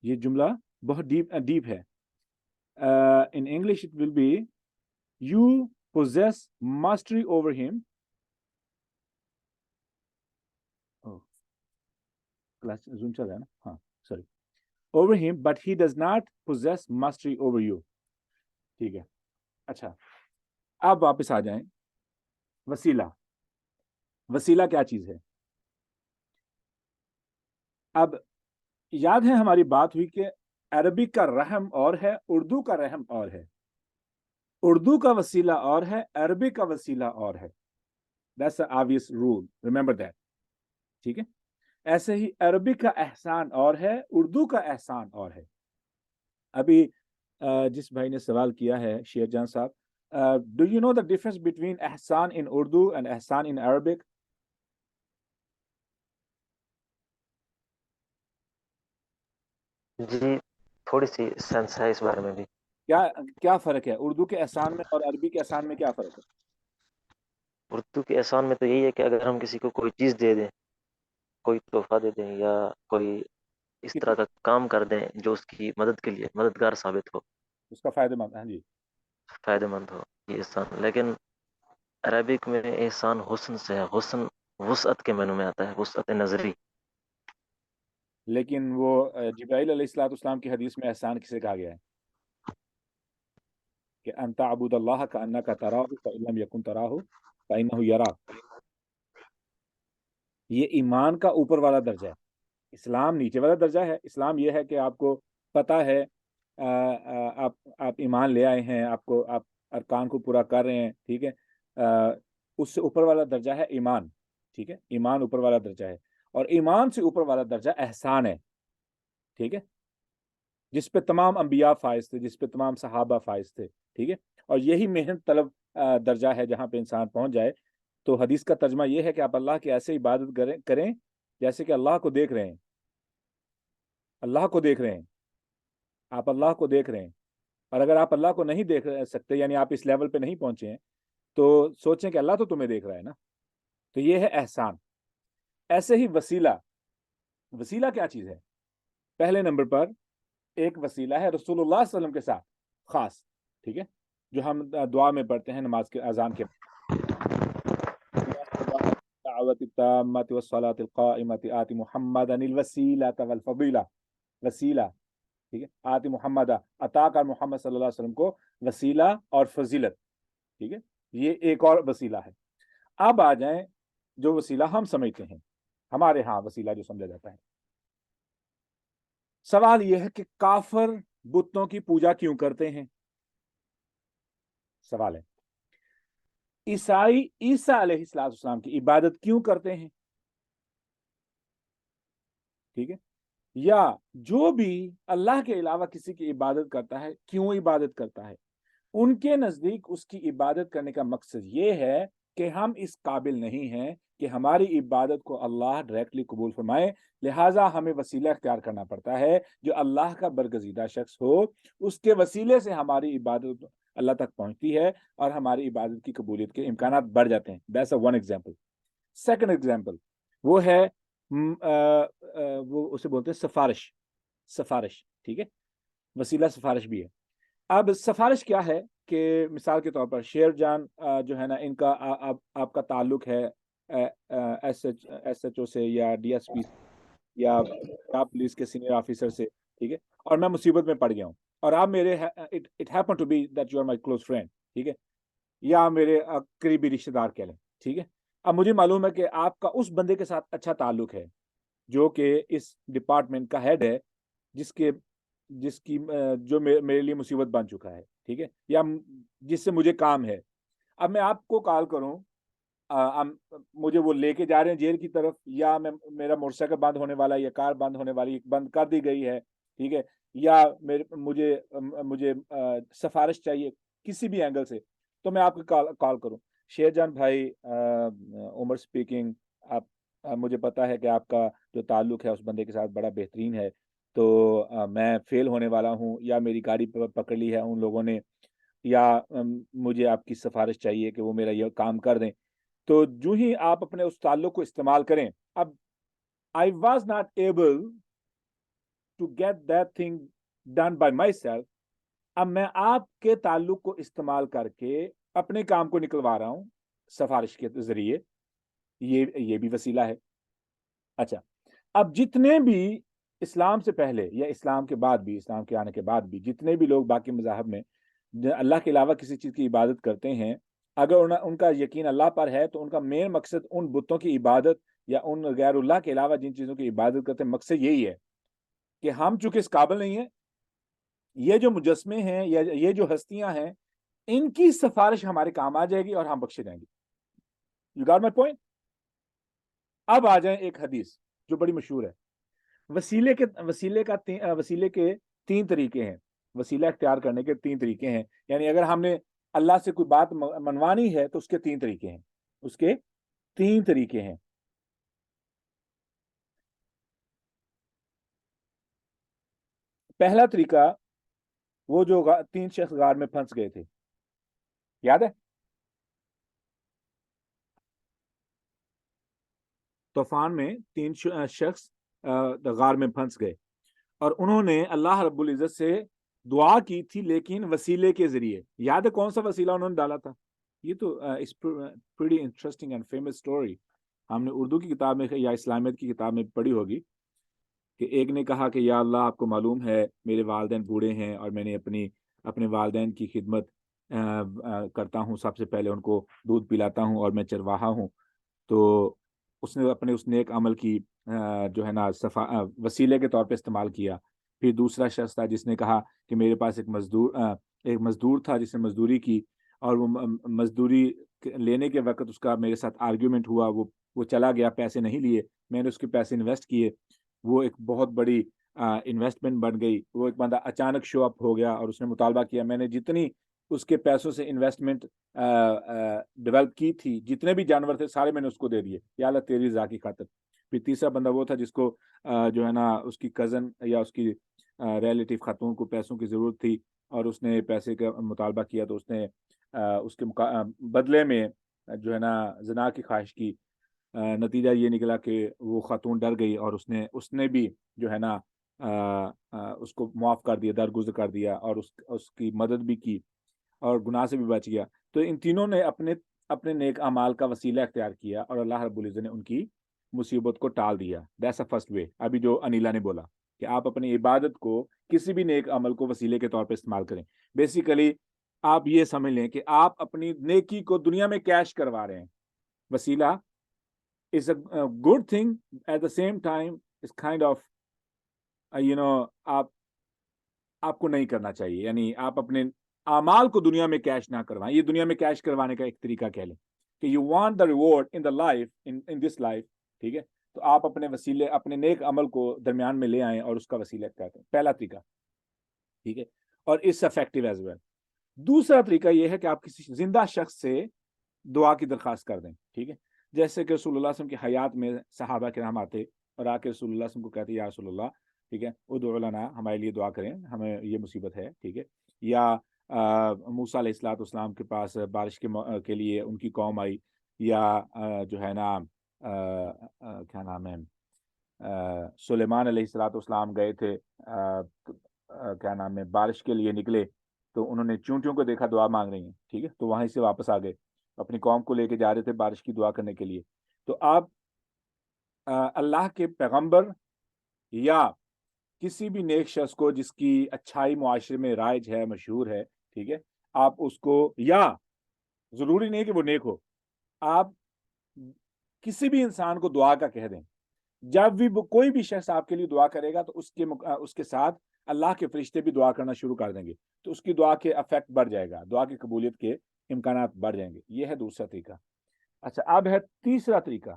یہ جملہ بہت ڈیپ ہے. In English it will be you possess mastery over him. Class Zoom چل رہا ہے نا؟ ہاں sorry. over him but he does not possess mastery over you. ٹھیک ہے. اچھا اب واپس آ جائیں. وسیلہ کیا چیز ہے؟ اب یاد ہے ہماری بات ہوئی کہ عربک کا رحم اور ہے، اردو کا رحم اور ہے. اردو کا وسیلہ اور ہے، عربک کا وسیلہ اور ہے. That's an obvious rule. Remember that. ٹھیک ہے. ایسے ہی عربک کا احسان اور ہے، اردو کا احسان اور ہے. ابھی جس بھائی نے سوال کیا ہے، شیر جان صاحب، do you know the difference between Ehsan in Urdu and Ehsan in Arabic? جی تھوڑی سی سینس ہے اس بارے میں بھی. کیا فرق ہے اردو کے احسان میں اور عربی کے احسان میں؟ کیا فرق ہے؟ اردو کے احسان میں تو یہی ہے کہ اگر ہم کسی کو کوئی چیز دے دیں، کوئی تحفہ دے دیں، یا کوئی اس طرح کا کام کر دیں جو اس کی مدد کے لیے مددگار ثابت ہو، اس کا فائدہ مند. ہاں جی. فائدہ مند ہو، یہ احسان. لیکن عربک میں احسان حسن سے ہے. حسن وسعت کے معنوں میں آتا ہے, وسعت نظری. لیکن وہ جبرائیل علیہ الصلوۃ والسلام کی حدیث میں احسان کسے کہا گیا ہے؟ کہ ان تعبد اللہ کأنک تراہ فإن لم یکن تراہ فإنہ یراک. یہ ایمان کا اوپر والا درجہ ہے. اسلام نیچے والا درجہ ہے. اسلام یہ ہے کہ آپ کو پتہ ہے آپ ایمان لے آئے ہیں, آپ ارکان کو پورا کر رہے ہیں, ٹھیک ہے. اس سے اوپر والا درجہ ہے ایمان, ٹھیک ہے. ایمان اوپر والا درجہ ہے, اور ایمان سے اوپر والا درجہ احسان ہے, ٹھیک ہے, جس پہ تمام انبیاء فائز تھے, جس پہ تمام صحابہ فائز تھے, ٹھیک ہے. اور یہی محنت طلب درجہ ہے جہاں پہ انسان پہنچ جائے. تو حدیث کا ترجمہ یہ ہے کہ آپ اللہ کی ایسے عبادت کریں جیسے کہ اللہ کو دیکھ رہے ہیں. اللہ کو دیکھ رہے ہیں, آپ اللہ کو دیکھ رہے ہیں. اور اگر آپ اللہ کو نہیں دیکھ سکتے, یعنی آپ اس لیول پہ نہیں پہنچے ہیں, تو سوچیں کہ اللہ تو تمہیں دیکھ رہا ہے نا. تو یہ ہے احسان. ایسے ہی وسیلہ کیا چیز ہے؟ پہلے نمبر پر ایک وسیلہ ہے رسول اللہ صلی اللہ علیہ وسلم کے ساتھ خاص, ٹھیک ہے, جو ہم دعا میں پڑھتے ہیں نماز کے اذان کے دعوت التامۃ والصلاۃ القائمۃ آت محمدا الوسیلۃ والفضیلہ. وسیلہ, ٹھیک ہے, آت محمد, عطا کر محمد صلی اللہ علیہ وسلم کو وسیلہ اور فضیلت, ٹھیک ہے. یہ ایک اور وسیلہ ہے. اب آ جائیں جو وسیلہ ہم سمجھتے ہیں, ہمارے ہاں وسیلہ جو سمجھا جاتا ہے. سوال یہ ہے کہ کافر بتوں کی پوجا کیوں کرتے ہیں؟ سوال ہے. عیسائی عیسیٰ علیہ السلام کی عبادت کیوں کرتے ہیں؟ ٹھیک ہے. یا جو بھی اللہ کے علاوہ کسی کی عبادت کرتا ہے کیوں عبادت کرتا ہے؟ ان کے نزدیک اس کی عبادت کرنے کا مقصد یہ ہے کہ ہم اس قابل نہیں ہیں کہ ہماری عبادت کو اللہ ڈائریکٹلی قبول فرمائے, لہٰذا ہمیں وسیلہ اختیار کرنا پڑتا ہے جو اللہ کا برگزیدہ شخص ہو. اس کے وسیلے سے ہماری عبادت اللہ تک پہنچتی ہے اور ہماری عبادت کی قبولیت کے امکانات بڑھ جاتے ہیں. That's a one example. Second example وہ ہے وہ اسے بولتے ہیں سفارش, ٹھیک ہے. وسیلہ سفارش بھی ہے. اب سفارش کیا ہے کہ مثال کے طور پر شیر جان جو ہے نا, ان کا آپ کا تعلق ہے ایس ایچ او سے یا ڈی ایس پی یا پولیس کے سینئر آفیسر سے, ٹھیک ہے, اور میں مصیبت میں پڑ گیا ہوں, اور آپ میرے it happen to be that you are my close friend, ٹھیک ہے, یا میرے قریبی رشتے دار کہہ لیں, ٹھیک ہے. اب مجھے معلوم ہے کہ آپ کا اس بندے کے ساتھ اچھا تعلق ہے جو کہ اس ڈپارٹمنٹ کا ہیڈ ہے, جس کی جو میرے لیے مصیبت بن چکا ہے, ٹھیک ہے, یا جس سے مجھے کام ہے. اب میں آپ کو کال کروں, مجھے وہ لے کے جا رہے ہیں جیل کی طرف, یا میرا موٹر سائیکل بند ہونے والا, یا کار بند ہونے والی بند کر دی گئی ہے, ٹھیک ہے, یا مجھے سفارش چاہیے کسی بھی اینگل سے, تو میں آپ کو کال کروں, شیر جان بھائی, عمر اسپیکنگ, آپ مجھے پتا ہے کہ آپ کا جو تعلق ہے اس بندے کے ساتھ بڑا بہترین ہے, تو میں فیل ہونے والا ہوں, یا میری گاڑی پکڑ لی ہے ان لوگوں نے, یا مجھے آپ کی سفارش چاہیے کہ وہ میرا یہ کام کر دیں. تو جو ہی آپ اپنے اس تعلق کو استعمال کریں, اب I was not able to get that thing done by myself, اب میں آپ کے تعلق کو استعمال کر کے اپنے کام کو نکلوا رہا ہوں سفارش کے ذریعے, یہ بھی وسیلہ ہے. اچھا, اب جتنے بھی اسلام سے پہلے یا اسلام کے بعد بھی, اسلام کے آنے کے بعد بھی جتنے بھی لوگ باقی مذاہب میں اللہ کے علاوہ کسی چیز کی عبادت کرتے ہیں, اگر ان کا یقین اللہ پر ہے تو ان کا مین مقصد ان بتوں کی عبادت یا ان غیر اللہ کے علاوہ جن چیزوں کی عبادت کرتے ہیں, مقصد یہی ہے کہ ہم چونکہ اس قابل نہیں ہیں, یہ جو مجسمے ہیں یا یہ جو ہستیاں ہیں, ان کی سفارش ہمارے کام آ جائے گی اور ہم بخشے جائیں گے. You got my point. اب آ جائیں ایک حدیث جو بڑی مشہور ہے. وسیلے کے 3 طریقے ہیں, وسیلہ اختیار کرنے کے 3 طریقے ہیں. یعنی اگر ہم نے اللہ سے کوئی بات منوانی ہے تو اس کے 3 طریقے ہیں, اس کے 3 طریقے ہیں. پہلا طریقہ وہ جو 3 شخص غار میں پھنس گئے تھے, یاد ہے؟ طوفان میں 3 شخص غار میں پھنس گئے, اور انہوں نے اللہ رب العزت سے دعا کی تھی لیکن وسیلے کے ذریعے. یاد ہے کون سا وسیلہ انہوں نے ڈالا تھا؟ یہ تو اس pretty interesting and famous story ہم نے اردو کی کتاب میں یا اسلامیت کی کتاب میں پڑھی ہوگی کہ ایک نے کہا کہ یا اللہ آپ کو معلوم ہے میرے والدین بوڑھے ہیں اور میں نے اپنے والدین کی خدمت کرتا ہوں، سب سے پہلے ان کو دودھ پلاتا ہوں اور میں چرواہا ہوں. تو اس نے اپنے اس نیک عمل کی جو ہے نا وسیلے کے طور پہ استعمال کیا. پھر دوسرا شخص تھا جس نے کہا کہ میرے پاس ایک مزدور تھا جس نے مزدوری کی اور وہ مزدوری لینے کے وقت اس کا میرے ساتھ آرگیومنٹ ہوا، وہ چلا گیا، پیسے نہیں لیے، میں نے اس کے پیسے انویسٹ کیے، وہ ایک بہت بڑی انویسٹمنٹ بن گئی. وہ ایک بندہ اچانک شو اپ ہو گیا اور اس نے مطالبہ کیا، میں نے جتنی اس کے پیسوں سے انویسٹمنٹ ڈیولپ کی تھی، جتنے بھی جانور تھے سارے میں نے اس کو دے دیے، یا اللہ تیری رضا کی خاطر. پھر تیسرا بندہ وہ تھا جس کو جو ہے نا اس کی کزن یا اس کی ریلیٹیو خاتون کو پیسوں کی ضرورت تھی اور اس نے پیسے کا مطالبہ کیا تو اس نے اس کے بدلے میں جو ہے نا زنا کی خواہش کی. نتیجہ یہ نکلا کہ وہ خاتون ڈر گئی اور اس نے بھی جو ہے نا اس کو معاف کر دیا، درگزر کر دیا اور اس کی مدد بھی کی اور گناہ سے بھی بچ گیا. تو ان تینوں نے اپنے نیک اعمال کا وسیلہ اختیار کیا اور اللہ رب العزت نے ان کی مصیبت کو ٹال دیا. That's a first way. ابھی جو انیلا نے بولا کہ آپ اپنی عبادت کو کسی بھی نیک عمل کو وسیلے کے طور پہ استعمال کریں. بیسیکلی آپ یہ سمجھ لیں کہ آپ اپنی نیکی کو دنیا میں کیش کروا رہے ہیں. وسیلہ is a good thing, at the same time it's kind of آپ کو نہیں کرنا چاہیے. یعنی آپ اپنے اعمال کو دنیا میں کیش نہ کروائیں. یہ دنیا میں کیش کروانے کا ایک طریقہ کہہ لیں کہ you want the reward in the life in this life. ٹھیک ہے، تو آپ اپنے وسیلے اپنے نیک عمل کو درمیان میں لے آئیں اور اس کا وسیلہ کہتے ہیں. پہلا طریقہ، ٹھیک ہے، اور اس افیکٹو ایز ویل. دوسرا طریقہ یہ ہے کہ آپ کسی زندہ شخص سے دعا کی درخواست کر دیں. ٹھیک ہے، جیسے کہ رسول اللہ صلی اللہ علیہ وسلم کی حیات میں صحابہ کرام آتے اور آ کے رسول اللہ صلی اللہ علیہ وسلم کو کہتے یا رسول اللہ، ٹھیک ہے، ادعو لنا، ہمارے لیے دعا کریں، ہمیں یہ مصیبت ہے. ٹھیک ہے، یا موسیٰ علیہ السلام کے پاس بارش کے لیے ان کی قوم آئی، یا جو ہے نا کیا نام ہے سلیمان علیہ السلام گئے تھے کیا نام ہے بارش کے لیے نکلے تو انہوں نے چونٹیوں کو دیکھا دعا مانگ رہی ہیں. ٹھیک ہے، تو وہیں سے واپس آ گئے، اپنی قوم کو لے کے جا رہے تھے بارش کی دعا کرنے کے لیے. تو آپ اللہ کے پیغمبر یا کسی بھی نیک شخص کو جس کی اچھائی معاشرے میں رائج ہے، مشہور ہے، ٹھیک ہے، آپ اس کو، یا ضروری نہیں کہ وہ نیک ہو، آپ کسی بھی انسان کو دعا کا کہہ دیں. جب بھی کوئی بھی شخص آپ کے لیے دعا کرے گا تو اس کے ساتھ اللہ کے فرشتے بھی دعا کرنا شروع کر دیں گے، تو اس کی دعا کے افیکٹ بڑھ جائے گا، دعا کی قبولیت کے امکانات بڑھ جائیں گے. یہ ہے دوسرا طریقہ. اچھا، اب ہے تیسرا طریقہ.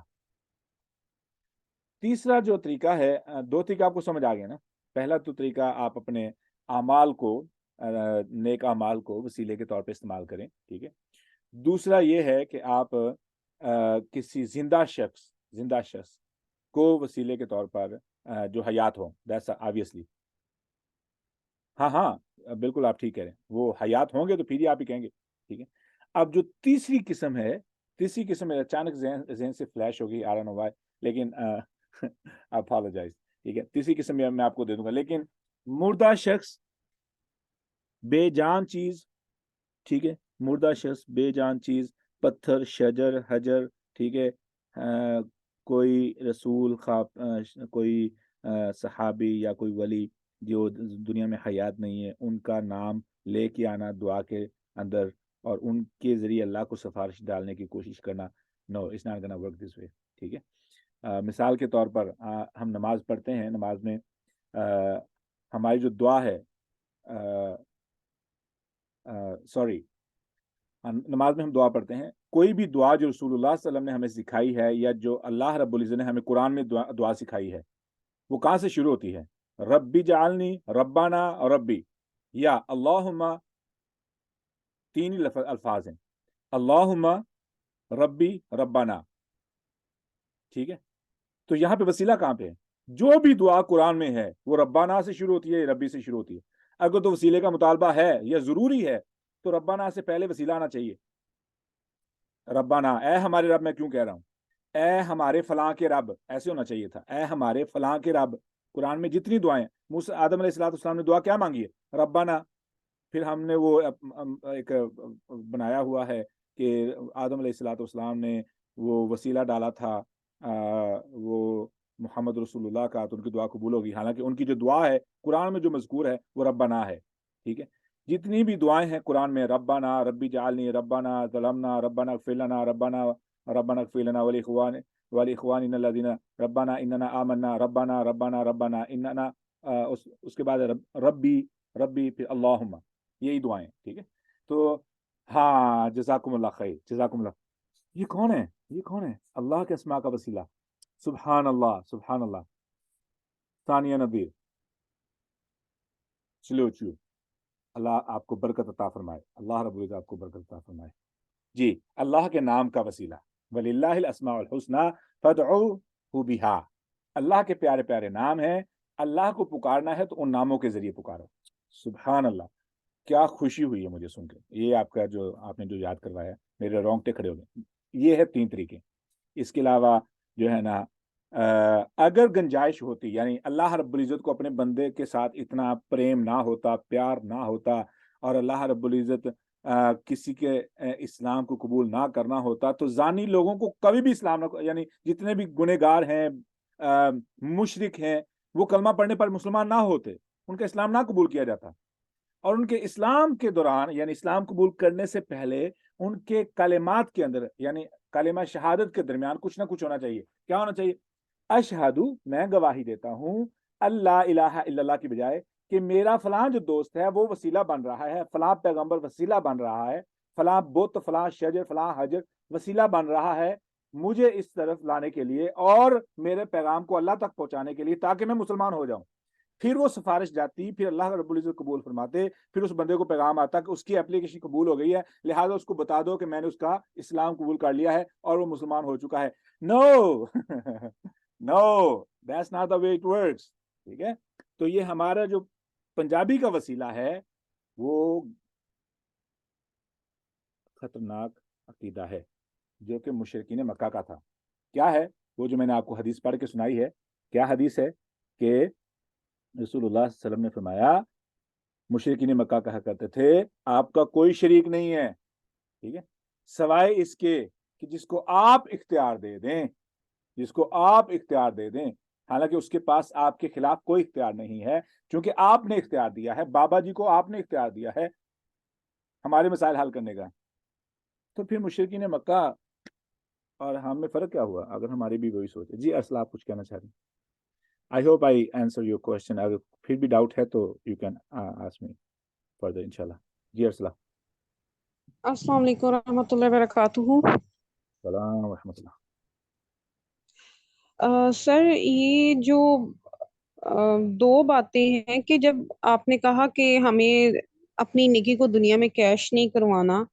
تیسرا جو طریقہ ہے، دو طریقہ آپ کو سمجھ آ گیا نا. پہلا تو طریقہ آپ اپنے اعمال کو، نیک اعمال کو وسیلے کے طور پہ استعمال کریں. ٹھیک ہے. دوسرا یہ ہے کہ آپ کسی زندہ شخص کو وسیلے کے طور پر جو حیات ہوں، دیٹس obviously. ہاں بالکل آپ ٹھیک کہہ رہے ہیں، وہ حیات ہوں گے تو پھر ہی آپ ہی کہیں گے. ٹھیک ہے. اب جو تیسری قسم ہے اچانک ذہن سے فلیش ہوگی، I don't know why، لیکن apologize. ٹھیک ہے، تیسری قسم میں آپ کو دے دوں گا. لیکن مردہ شخص، بے جان چیز، ٹھیک ہے، مردہ شخص، بے جان چیز، پتھر، شجر، حجر، ٹھیک ہے، کوئی رسول، کوئی صحابی یا کوئی ولی جو دنیا میں حیات نہیں ہے، ان کا نام لے کے آنا دعا کے اندر اور ان کے ذریعے اللہ کو سفارش ڈالنے کی کوشش کرنا، no it's not gonna work this way. ٹھیک ہے. مثال کے طور پر ہم نماز پڑھتے ہیں، نماز میں ہماری جو دعا ہے، نماز میں ہم دعا پڑھتے ہیں، کوئی بھی دعا جو رسول اللہ صلی اللہ علیہ وسلم نے ہمیں سکھائی ہے یا جو اللہ رب العزت نے ہمیں قرآن میں دعا سکھائی ہے، وہ کہاں سے شروع ہوتی ہے؟ ربی جعلنی، ربنا اور ربی، یا اللہم. تین ہی الفاظ ہیں، اللہم، ربی، ربنا. ٹھیک ہے. تو یہاں پہ وسیلہ کہاں پہ ہے؟ جو بھی دعا قرآن میں ہے وہ ربنا سے شروع ہوتی ہے، ربی سے شروع ہوتی ہے. اگر تو وسیلے کا مطالبہ ہے یا ضروری ہے تو ربنا سے پہلے وسیلہ آنا چاہیے. ربنا، اے ہمارے رب. میں کیوں کہہ رہا ہوں اے ہمارے فلاں کے رب، ایسے ہونا چاہیے تھا، اے ہمارے فلاں کے رب. قرآن میں جتنی دعائیں، آدم علیہ السلام نے دعا کیا مانگی ہے؟ ربنا. پھر ہم نے وہ ایک بنایا ہوا ہے کہ آدم علیہ الصلوۃ والسلام نے وہ وسیلہ ڈالا تھا وہ محمد رسول اللہ کا، تو ان کی دعا قبول ہوگی. حالانکہ ان کی جو دعا ہے قرآن میں جو مذکور ہے وہ ربنا ہے. ٹھیک ہے، جتنی بھی دعائیں ہیں قرآن میں، ربنا ربی جعلنی، ربنا ظلمنا، ربنا اغفر لنا، ربنا اغفر لنا ولاخواننا الذین، ربنا اننا آمنا، ربنا ربنا ربنا اننا، اس کے بعد ربی پھر اللہم، یہی دعائیں. ٹھیک ہے، تو ہاں جزاکم اللہ خیر، جزاکم اللہ. یہ کون ہے؟ یہ کون ہے؟ اللہ کے اسماء کا وسیلہ. سبحان اللہ، سبحان اللہ. ثانیہ نذیر، چلو اللہ آپ کو برکت عطا فرمائے، اللہ رب العزت آپ کو برکت عطا فرمائے. جی، اللہ کے نام کا وسیلہ، وَلِلَّهِ الْأَسْمَاءُ الْحُسْنَىٰ فَادْعُوهُ بِهَا. اللہ کے پیارے پیارے نام ہیں، اللہ کو پکارنا ہے تو ان ناموں کے ذریعے پکارو. سبحان اللہ، کیا خوشی ہوئی ہے مجھے سن کے. یہ آپ کا جو آپ نے جو یاد کروایا، میرے رونگٹے کھڑے ہو گئے. یہ ہے 3 طریقے. اس کے علاوہ جو ہے نا اگر گنجائش ہوتی، یعنی اللہ رب العزت کو اپنے بندے کے ساتھ اتنا پریم نہ ہوتا، پیار نہ ہوتا، اور اللہ رب العزت کسی کے اسلام کو قبول نہ کرنا ہوتا، تو زانی لوگوں کو کبھی بھی اسلام نہ، یعنی جتنے بھی گنہگار ہیں، مشرک ہیں، وہ کلمہ پڑھنے پر مسلمان نہ ہوتے، ان کا اسلام نہ قبول کیا جاتا. اور ان کے اسلام کے دوران، یعنی اسلام قبول کرنے سے پہلے، ان کے کلمات کے اندر، یعنی کلمہ شہادت کے درمیان کچھ نہ کچھ ہونا چاہیے. کیا ہونا چاہیے؟ اشہدو، میں گواہی دیتا ہوں، اللہ الہ الا اللہ کی بجائے کہ میرا فلاں جو دوست ہے وہ وسیلہ بن رہا ہے، فلاں پیغمبر وسیلہ بن رہا ہے، فلاں بت، فلاں شجر، فلاں حجر وسیلہ بن رہا ہے مجھے اس طرف لانے کے لیے اور میرے پیغام کو اللہ تک پہنچانے کے لیے، تاکہ میں مسلمان ہو جاؤں. پھر وہ سفارش جاتی، پھر اللہ رب العزت قبول فرماتے، پھر اس بندے کو پیغام آتا کہ اس کی اپلیکیشن قبول ہو گئی ہے، لہٰذا اس کو بتا دو کہ میں نے اس کا اسلام قبول کر لیا ہے اور وہ مسلمان ہو چکا ہے. No no, that's not the way it works. ٹھیک ہے، تو یہ ہمارا جو پنجابی کا وسیلہ ہے وہ خطرناک عقیدہ ہے جو کہ مشرکین مکہ کا تھا. کیا ہے وہ جو میں نے آپ کو حدیث پڑھ کے سنائی ہے؟ کیا حدیث ہے کہ رسول اللہ صلی اللہ علیہ وسلم نے فرمایا، مشرکین مکہ کہا کرتے تھے آپ کا کوئی شریک نہیں ہے، ٹھیک ہے، سوائے اس کے کہ جس کو آپ اختیار دے دیں، جس کو آپ اختیار دے دیں. حالانکہ اس کے پاس آپ کے خلاف کوئی اختیار نہیں ہے، کیونکہ آپ نے اختیار دیا ہے، بابا جی کو آپ نے اختیار دیا ہے ہمارے مسائل حل کرنے کا. تو پھر مشرکین مکہ اور ہم میں فرق کیا ہوا اگر ہماری بھی وہی سوچ ہے؟ جی ارسلہ، آپ کچھ کہنا چاہ رہے ہیں؟ آئی hope I answer your question. اگر پھر بھی ڈاؤٹ ہے تو you can ask me further انشاءاللہ. جی ارسلہ. السلام علیکم ورحمۃ اللہ وبرکاتہ. السلام ورحمۃ اللہ. سر، یہ جو 2 باتیں ہیں کہ جب آپ نے کہا کہ ہمیں اپنی نیکی کو دنیا میں کیش نہیں کروانا،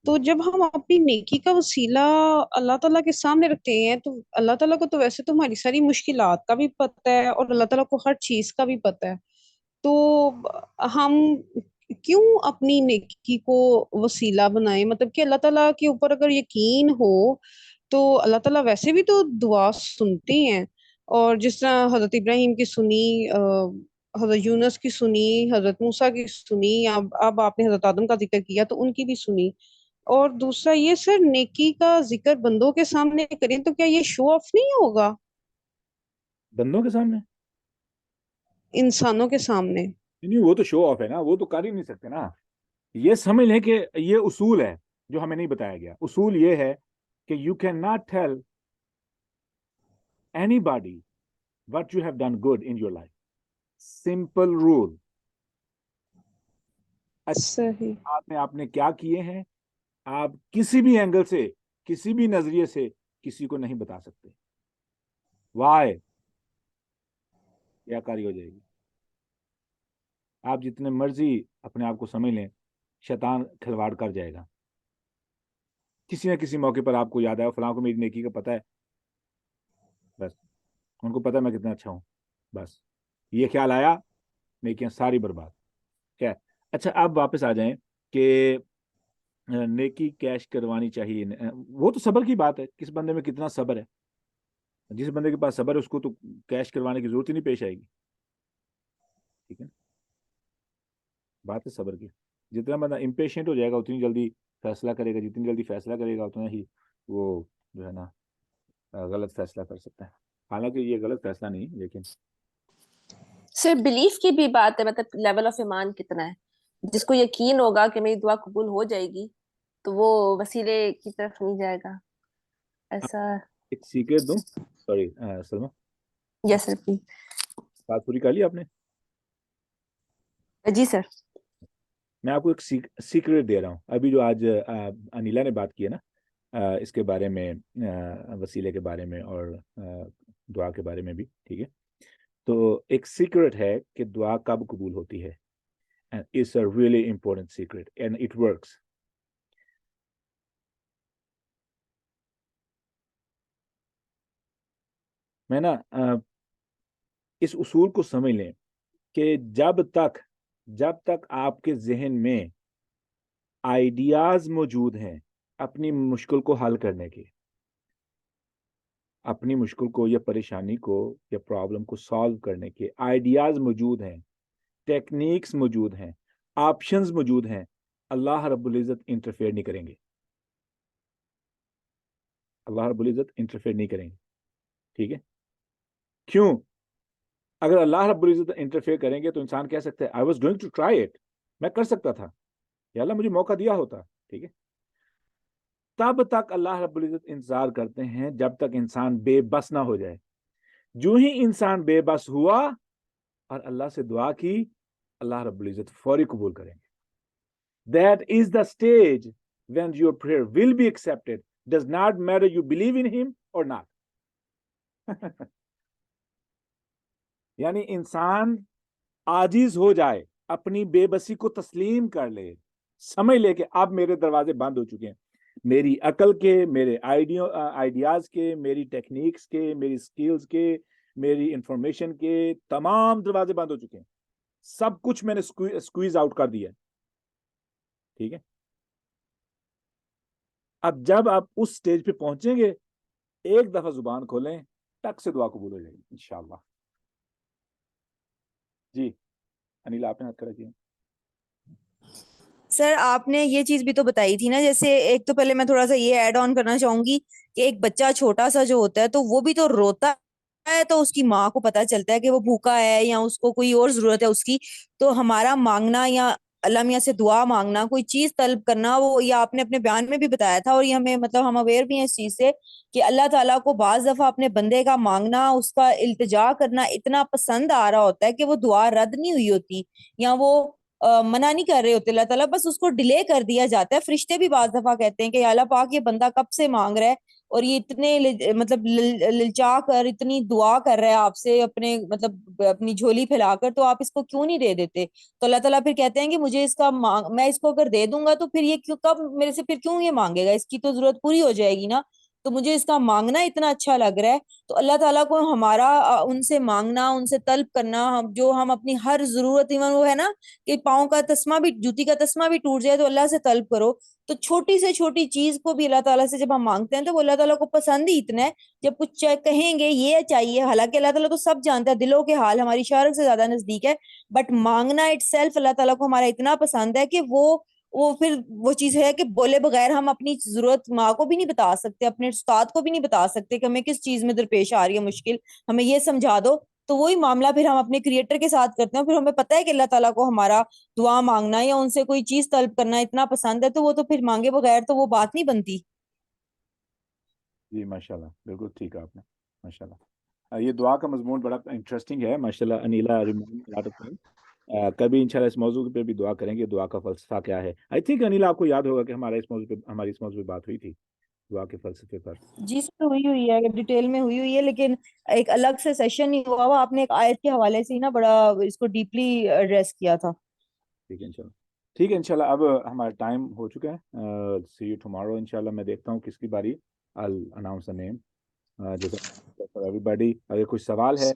تو جب ہم اپنی نیکی کا وسیلہ اللہ تعالیٰ کے سامنے رکھتے ہیں تو اللہ تعالیٰ کو تو ویسے تو ہماری ساری مشکلات کا بھی پتہ ہے اور اللہ تعالیٰ کو ہر چیز کا بھی پتہ ہے، تو ہم کیوں اپنی نیکی کو وسیلہ بنائیں؟ مطلب کہ اللہ تعالیٰ کے اوپر اگر یقین ہو تو اللہ تعالیٰ ویسے بھی تو دعا سنتے ہیں، اور جس طرح حضرت ابراہیم کی سنی، حضرت یونس کی سنی، حضرت موسیٰ کی سنی، اب آپ نے حضرت آدم کا ذکر کیا تو ان کی بھی سنی. اور دوسرا یہ سر، نیکی کا ذکر بندوں کے سامنے کریں تو کیا یہ شو آف نہیں ہوگا؟ بندوں کے سامنے؟ انسانوں کے سامنے. نہیں، وہ تو شو آف ہے نا، وہ تو کر ہی نہیں سکتے نا. یہ سمجھ لیں کہ یہ اصول ہے جو ہمیں نہیں بتایا گیا. اصول یہ ہے کہ you can not tell any body what you have done good in your life. Simple rule. صحیح. آپ نے کیا کیے ہیں، آپ کسی بھی اینگل سے، کسی بھی نظریے سے کسی کو نہیں بتا سکتے. وائے کیا کاری ہو جائے گی. آپ جتنے مرضی اپنے آپ کو سمجھ لیں، شیطان کھلواڑ کر جائے گا. کسی نہ کسی موقع پر آپ کو یاد آیا فلاں کو میری نیکی کا پتہ ہے، بس ان کو پتہ ہے میں کتنا اچھا ہوں، بس یہ خیال آیا، نیکیاں ساری برباد. کیا اچھا، اب واپس آ جائیں کہ نیکی کیش کروانی چاہیے. وہ تو صبر کی بات ہے، کس بندے میں کتنا صبر ہے. جس بندے کے پاس صبر ہے اس کو تو کیش کروانے کی ضرورت ہی نہیں پیش آئے گی. ٹھیک ہے، بات ہے صبر کی. جتنا بندہ امپیشنٹ ہو جائے گا اتنی جلدی فیصلہ کرے گا، جتنی جلدی فیصلہ کرے گا اتنا ہی وہ جو ہے نا غلط فیصلہ کر سکتا ہے. حالانکہ یہ غلط فیصلہ نہیں، لیکن صرف بلیف کی بھی بات ہے، مطلب لیول آف ایمان کتنا ہے. جس کو یقین ہوگا کہ میری دعا قبول ہو جائے گی تو وہ وسیلے کی طرف نہیں جائے گا. ایسا. ایک سیکرٹ دوں، sorry Salama, yes sir please. بات پوری کر لی آپ نے؟ جی سر. میں آپ کو ایک سیکرٹ دے رہا ہوں. ابھی جو آج انیلا نے بات کی ہے نا اس کے بارے میں، وسیلے کے بارے میں اور دعا کے بارے میں بھی، ٹھیک ہے؟ تو ایک سیکرٹ ہے کہ دعا کب قبول ہوتی ہے. It's a really important secret and it works. میں نا اس اصول کو سمجھ لیں کہ جب تک آپ کے ذہن میں آئیڈیاز موجود ہیں اپنی مشکل کو حل کرنے کے، اپنی مشکل کو یا پریشانی کو یا پرابلم کو سالو کرنے کے آئیڈیاز موجود ہیں، ٹیکنیکس موجود ہیں، آپشنز موجود ہیں، اللہ رب العزت انٹرفیئر نہیں کریں گے. اللہ رب العزت انٹرفیئر نہیں کریں گے، ٹھیک ہے؟ کیوں؟ اگر اللہ رب العزت انٹرفیئر کریں گے تو انسان کہہ سکتا ہے I was going to try it، میں کر سکتا تھا، یا اللہ مجھے موقع دیا ہوتا، ٹھیک ہے؟ تب تک اللہ رب العزت انتظار کرتے ہیں جب تک انسان بے بس نہ ہو جائے. جو ہی انسان بے بس ہوا اور اللہ سے دعا کی، اللہ رب العزت فوری قبول کریں گے. That is the stage when your prayer will be accepted. Does not matter you believe in him or not. یعنی انسان عاجز ہو جائے، اپنی بے بسی کو تسلیم کر لے، سمجھ لے کہ اب میرے دروازے بند ہو چکے ہیں، میری عقل کے، میرے آئیڈیاز کے، میری ٹیکنیکس کے، میری سکلز کے، میری انفارمیشن کے تمام دروازے بند ہو چکے ہیں، سب کچھ میں نے سکویز آؤٹ کر دیا، ٹھیک ہے؟ اب جب آپ اس سٹیج پہ پہنچیں گے، ایک دفعہ زبان کھولیں، ٹک سے دعا قبول ہو جائے گی انشاءاللہ. جی انیلا آپ نے ہاتھ کھڑا کیا. سر آپ نے یہ چیز بھی تو بتائی تھی نا، جیسے ایک تو پہلے میں تھوڑا سا یہ ایڈ آن کرنا چاہوں گی کہ ایک بچہ چھوٹا سا جو ہوتا ہے تو وہ بھی تو روتا ہے، تو اس کی ماں کو پتا چلتا ہے کہ وہ بھوکا ہے یا اس کو کوئی اور ضرورت ہے اس کی. تو ہمارا مانگنا یا اللہ میاں سے دعا مانگنا، کوئی چیز طلب کرنا، وہ یہ آپ نے اپنے بیان میں بھی بتایا تھا، اور یہ ہمیں مطلب ہم اویئر بھی ہیں اس چیز سے کہ اللہ تعالیٰ کو بعض دفعہ اپنے بندے کا مانگنا، اس کا التجا کرنا اتنا پسند آ رہا ہوتا ہے کہ وہ دعا رد نہیں ہوئی ہوتی یا وہ منع نہیں کر رہے ہوتے اللہ تعالیٰ، بس اس کو ڈیلے کر دیا جاتا ہے. فرشتے بھی بعض دفعہ کہتے ہیں کہ یا اللہ پاک یہ بندہ کب سے مانگ رہا ہے اور یہ اتنے مطلب للچا کر اتنی دعا کر رہا ہے آپ سے، اپنے مطلب اپنی جھولی پھیلا کر، تو آپ اس کو کیوں نہیں دے دیتے؟ تو اللہ تعالیٰ پھر کہتے ہیں کہ مجھے اس کا میں اس کو اگر دے دوں گا تو پھر یہ کب میرے سے پھر کیوں یہ مانگے گا، اس کی تو ضرورت پوری ہو جائے گی نا. تو مجھے اس کا مانگنا اتنا اچھا لگ رہا ہے. تو اللہ تعالیٰ کو ہمارا ان سے مانگنا، ان سے طلب کرنا، جو ہم اپنی ہر ضرورت، ایون وہ ہے نا کہ پاؤں کا تسمہ بھی، جوتی کا تسمہ بھی ٹوٹ جائے تو اللہ سے طلب کرو. تو چھوٹی سے چھوٹی چیز کو بھی اللہ تعالیٰ سے جب ہم مانگتے ہیں تو وہ اللہ تعالیٰ کو پسند ہی اتنا ہے. جب کچھ کہیں گے یہ چاہیے، حالانکہ اللہ تعالیٰ تو سب جانتا ہے، دلوں کے حال ہماری شارک سے زیادہ نزدیک ہے، بٹ مانگنا اٹ سیلف اللہ تعالیٰ کو ہمارا اتنا پسند ہے کہ وہ پھر وہ چیز ہے کہ بولے بغیر ہم اپنی ضرورت ماں کو بھی نہیں بتا سکتے، اپنے استاد کو بھی نہیں بتا سکتے کہ ہمیں کس چیز میں درپیش آ رہی ہے مشکل، ہمیں یہ سمجھا دو. تو وہی معاملہ پھر ہم اپنے کریٹر کے ساتھ کرتے ہیں. پھر ہمیں پتہ ہے کہ اللہ تعالیٰ کو ہمارا دعا مانگنا یا ان سے کوئی چیز طلب کرنا اتنا پسند ہے، تو وہ تو پھر مانگے بغیر تو وہ بات نہیں بنتی. جی ماشاءاللہ، بالکل ٹھیک ہے آپ نے، ماشاءاللہ. یہ دعا کا مضمون بڑا انٹرسٹنگ ہے ماشاءاللہ. انیلا کبھی انشاءاللہ اس موضوع پہ بھی دعا کریں گے، دعا کا فلسفہ کیا ہے. آئی تھنک انیلا آپ کو یاد ہوگا کہ ہماری اس موضوع پہ بات ہوئی تھی دعا کے فلسفے پر. جی سر ہوئی ہے، ڈیٹیل میں ہوئی ہے، لیکن ایک الگ سے سیشن نہیں ہوا ہوا. آپ نے ایک آیت کے حوالے سے ہی نا بڑا اس کو ڈیپلی ایڈریس کیا تھا. ٹھیک ہے انشاءاللہ. اب ہمارا ٹائم ہو چکا ہے. سی یو ٹمارو انشاءاللہ. میں دیکھتا ہوں کس کی باری. I'll announce the name. for everybody. اگر کوئی سوال ہے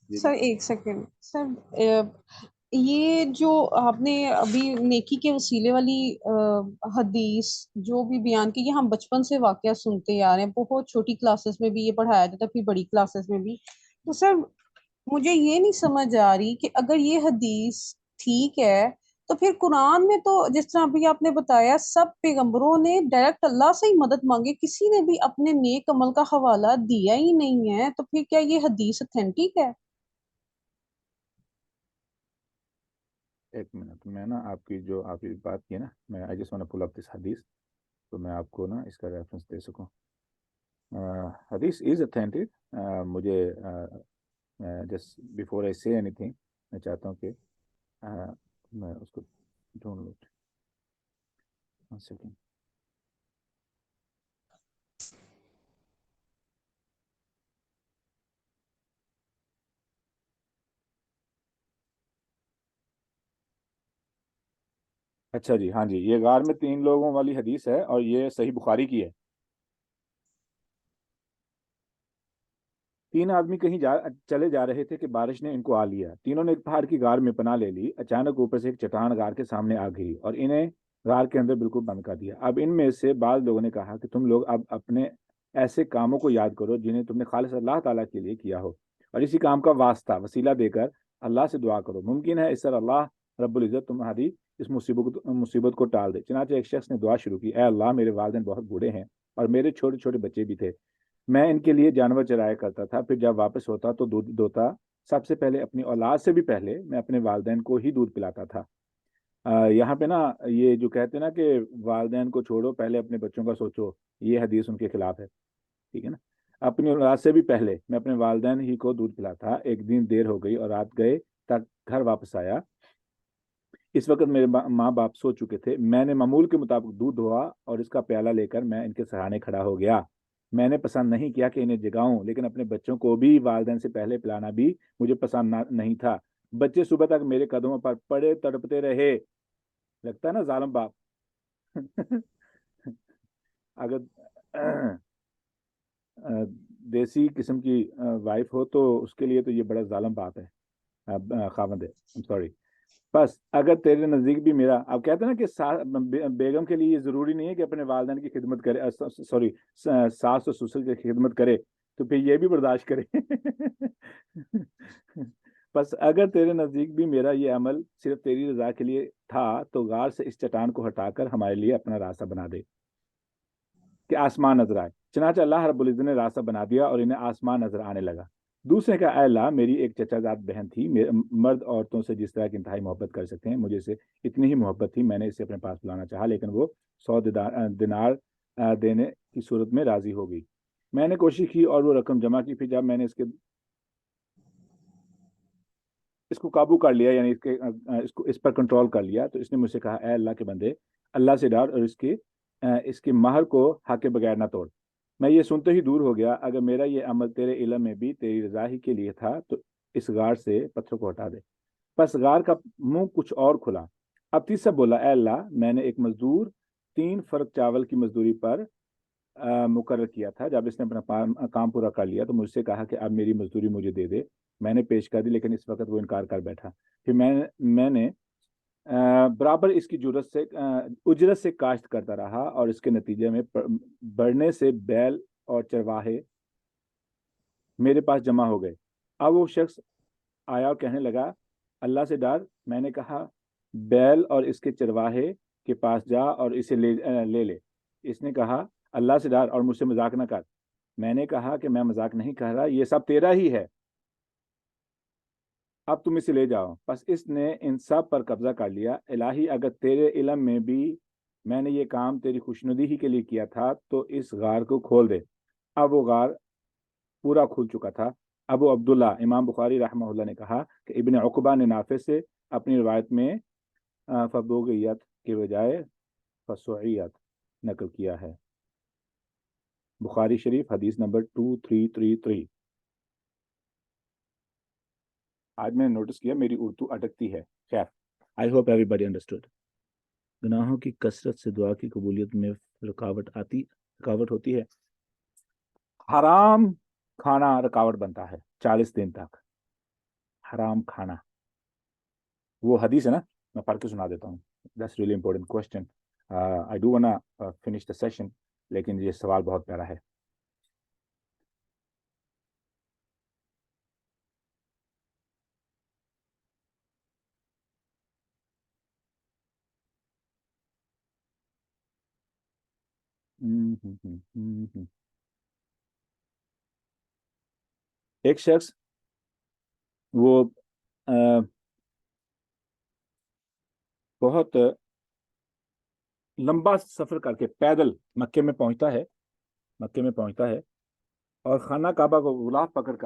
سر ایک سیکنڈ سر، یہ جو آپ نے ابھی نیکی کے وسیلے والی حدیث جو بھی بیان کی، یہ ہم بچپن سے واقعہ سنتے آ رہے ہیں، بہت چھوٹی کلاسز میں بھی یہ پڑھایا جاتا ہے، پھر بڑی کلاسز میں بھی. تو سر مجھے یہ نہیں سمجھ آ رہی کہ اگر یہ حدیث ٹھیک ہے تو پھر قرآن میں تو جس طرح ابھی آپ نے بتایا سب پیغمبروں نے ڈائریکٹ اللہ سے ہی مدد مانگی، کسی نے بھی اپنے نیک عمل کا حوالہ دیا ہی نہیں ہے، تو پھر کیا یہ حدیث اتھینٹک ہے؟ ایک منٹ، میں نا آپ کی جو آپ کی بات کی ہے نا، میں I just want to pull up this حدیث، تو میں آپ کو نا اس کا ریفرنس دے سکوں. حدیث از اتھینٹک. مجھے جسٹ بیفور آئی سے اینی تھنگ میں چاہتا ہوں کہ میں اس کو ڈھونڈ لوں. One second. اچھا جی، ہاں جی، یہ غار میں 3 لوگوں والی حدیث ہے اور یہ صحیح بخاری کی ہے. 3 آدمی کہیں چلے جا رہے تھے کہ بارش نے ان کو آ لیا. تینوں نے ایک پہاڑ کی غار میں پناہ لے لی. اچانک اوپر سے ایک چٹان غار کے سامنے آ گئی اور انہیں غار کے اندر بالکل بند کر دیا. اب ان میں سے بعض لوگوں نے کہا کہ تم لوگ اب اپنے ایسے کاموں کو یاد کرو جنہیں تم نے خالص اللہ تعالیٰ کے لیے کیا ہو، اور اسی کام کا واسطہ وسیلہ دے کر اللہ سے دعا کرو. ممکن ہے اس طرح اللہ رب العزت تمہاری اس مصیبت کو ٹال دے. چنانچہ ایک شخص نے دعا شروع کی، اے اللہ، میرے والدین بہت بوڑھے ہیں اور میرے چھوٹے چھوٹے بچے بھی تھے. میں ان کے لیے جانور چرایا کرتا تھا. پھر جب واپس ہوتا تو دودھ دوتا. سب سے پہلے اپنی اولاد سے بھی پہلے میں اپنے والدین کو ہی دودھ پلاتا تھا. یہاں پہ نا یہ جو کہتے ہیں نا کہ والدین کو چھوڑو پہلے اپنے بچوں کا سوچو، یہ حدیث ان کے خلاف ہے. ٹھیک ہے نا. اپنی اولاد سے بھی پہلے میں اپنے والدین ہی کو دودھ پلاتا. ایک دن دیر ہو گئی اور رات گئے تک گھر واپس آیا. اس وقت میرے ماں باپ سو چکے تھے. میں نے معمول کے مطابق دودھ دھوا اور اس کا پیالہ لے کر میں ان کے سرانے کھڑا ہو گیا. میں نے پسند نہیں کیا کہ انہیں جگاؤں، لیکن اپنے بچوں کو بھی والدین سے پہلے پلانا بھی مجھے پسند نہیں تھا. بچے صبح تک میرے قدموں پر پڑے تڑپتے رہے. لگتا ہے نا ظالم باپ. اگر دیسی قسم کی وائف ہو تو اس کے لیے تو یہ بڑا ظالم باپ ہے، خاوند ہے. سوری. بس اگر تیرے نزدیک بھی میرا، اب کہتے ہیں نا کہ بیگم کے لیے یہ ضروری نہیں ہے کہ اپنے والدین کی خدمت کرے، سوری، ساس و سسر کی خدمت کرے، تو پھر یہ بھی برداشت کرے. بس اگر تیرے نزدیک بھی میرا یہ عمل صرف تیری رضا کے لیے تھا تو غار سے اس چٹان کو ہٹا کر ہمارے لیے اپنا راستہ بنا دے کہ آسمان نظر آئے. چنانچہ اللہ رب العزت نے راستہ بنا دیا اور انہیں آسمان نظر آنے لگا. دوسرے کا، اے اللہ، میری ایک چچا زاد بہن تھی. مرد عورتوں سے جس طرح کی انتہائی محبت کر سکتے ہیں، مجھے سے اتنی ہی محبت تھی. میں نے اسے اپنے پاس بلانا چاہا لیکن وہ 100 دینار دینے کی صورت میں راضی ہو گئی. میں نے کوشش کی اور وہ رقم جمع کی. پھر جب میں نے اس کو قابو کر لیا، یعنی اس پر کنٹرول کر لیا، تو اس نے مجھ سے کہا، اے اللہ کے بندے، اللہ سے ڈر اور اس کے مہر کو حق کے بغیر نہ توڑ. میں یہ سنتے ہی دور ہو گیا. اگر میرا یہ عمل تیرے علم میں بھی تیری رضا ہی کے لیے تھا تو اس غار سے پتھر کو ہٹا دے. پس غار کا منہ کچھ اور کھلا. اب تیسرا بولا، اے اللہ، میں نے ایک مزدور 3 فرق چاول کی مزدوری پر مقرر کیا تھا. جب اس نے اپنا کام پورا کر لیا تو مجھ سے کہا کہ اب میری مزدوری مجھے دے دے. میں نے پیش کر دی لیکن اس وقت وہ انکار کر بیٹھا. پھر میں نے برابر اس کی اجرت سے کاشت کرتا رہا اور اس کے نتیجے میں بڑھنے سے بیل اور چرواہے میرے پاس جمع ہو گئے. اب وہ شخص آیا اور کہنے لگا، اللہ سے ڈر. میں نے کہا، بیل اور اس کے چرواہے کے پاس جا اور اسے لے لے. اس نے کہا، اللہ سے ڈر اور مجھ سے مذاق نہ کر. میں نے کہا کہ میں مذاق نہیں کر رہا، یہ سب تیرا ہی ہے، اب تم اسے لے جاؤ. بس اس نے ان سب پر قبضہ کر لیا. الہی، اگر تیرے علم میں بھی میں نے یہ کام تیری خوشنودی ہی کے لیے کیا تھا تو اس غار کو کھول دے. اب وہ غار پورا کھل چکا تھا. ابو عبداللہ امام بخاری رحمہ اللہ نے کہا کہ ابن عقبہ نے نافع سے اپنی روایت میں فبوغیت کے بجائے فسوعیت نقل کیا ہے. بخاری شریف حدیث نمبر 2333. آج میں نے نوٹس کیا میری اردو اٹکتی ہے. خیر، I hope everybody understood. گناہوں کی کثرت سے دعا کی قبولیت میں رکاوٹ ہوتی ہے. حرام کھانا رکاوٹ بنتا ہے 40 دن تک. حرام کھانا، وہ حدیث ہے نا، میں پڑھ کے سنا دیتا ہوں. That's really important question. I do wanna finish the session، لیکن یہ سوال بہت پیارا ہے. ایک شخص وہ بہت لمبا سفر کر کے پیدل مکے میں پہنچتا ہے اور خانہ کعبہ کو غلاف پکڑ کر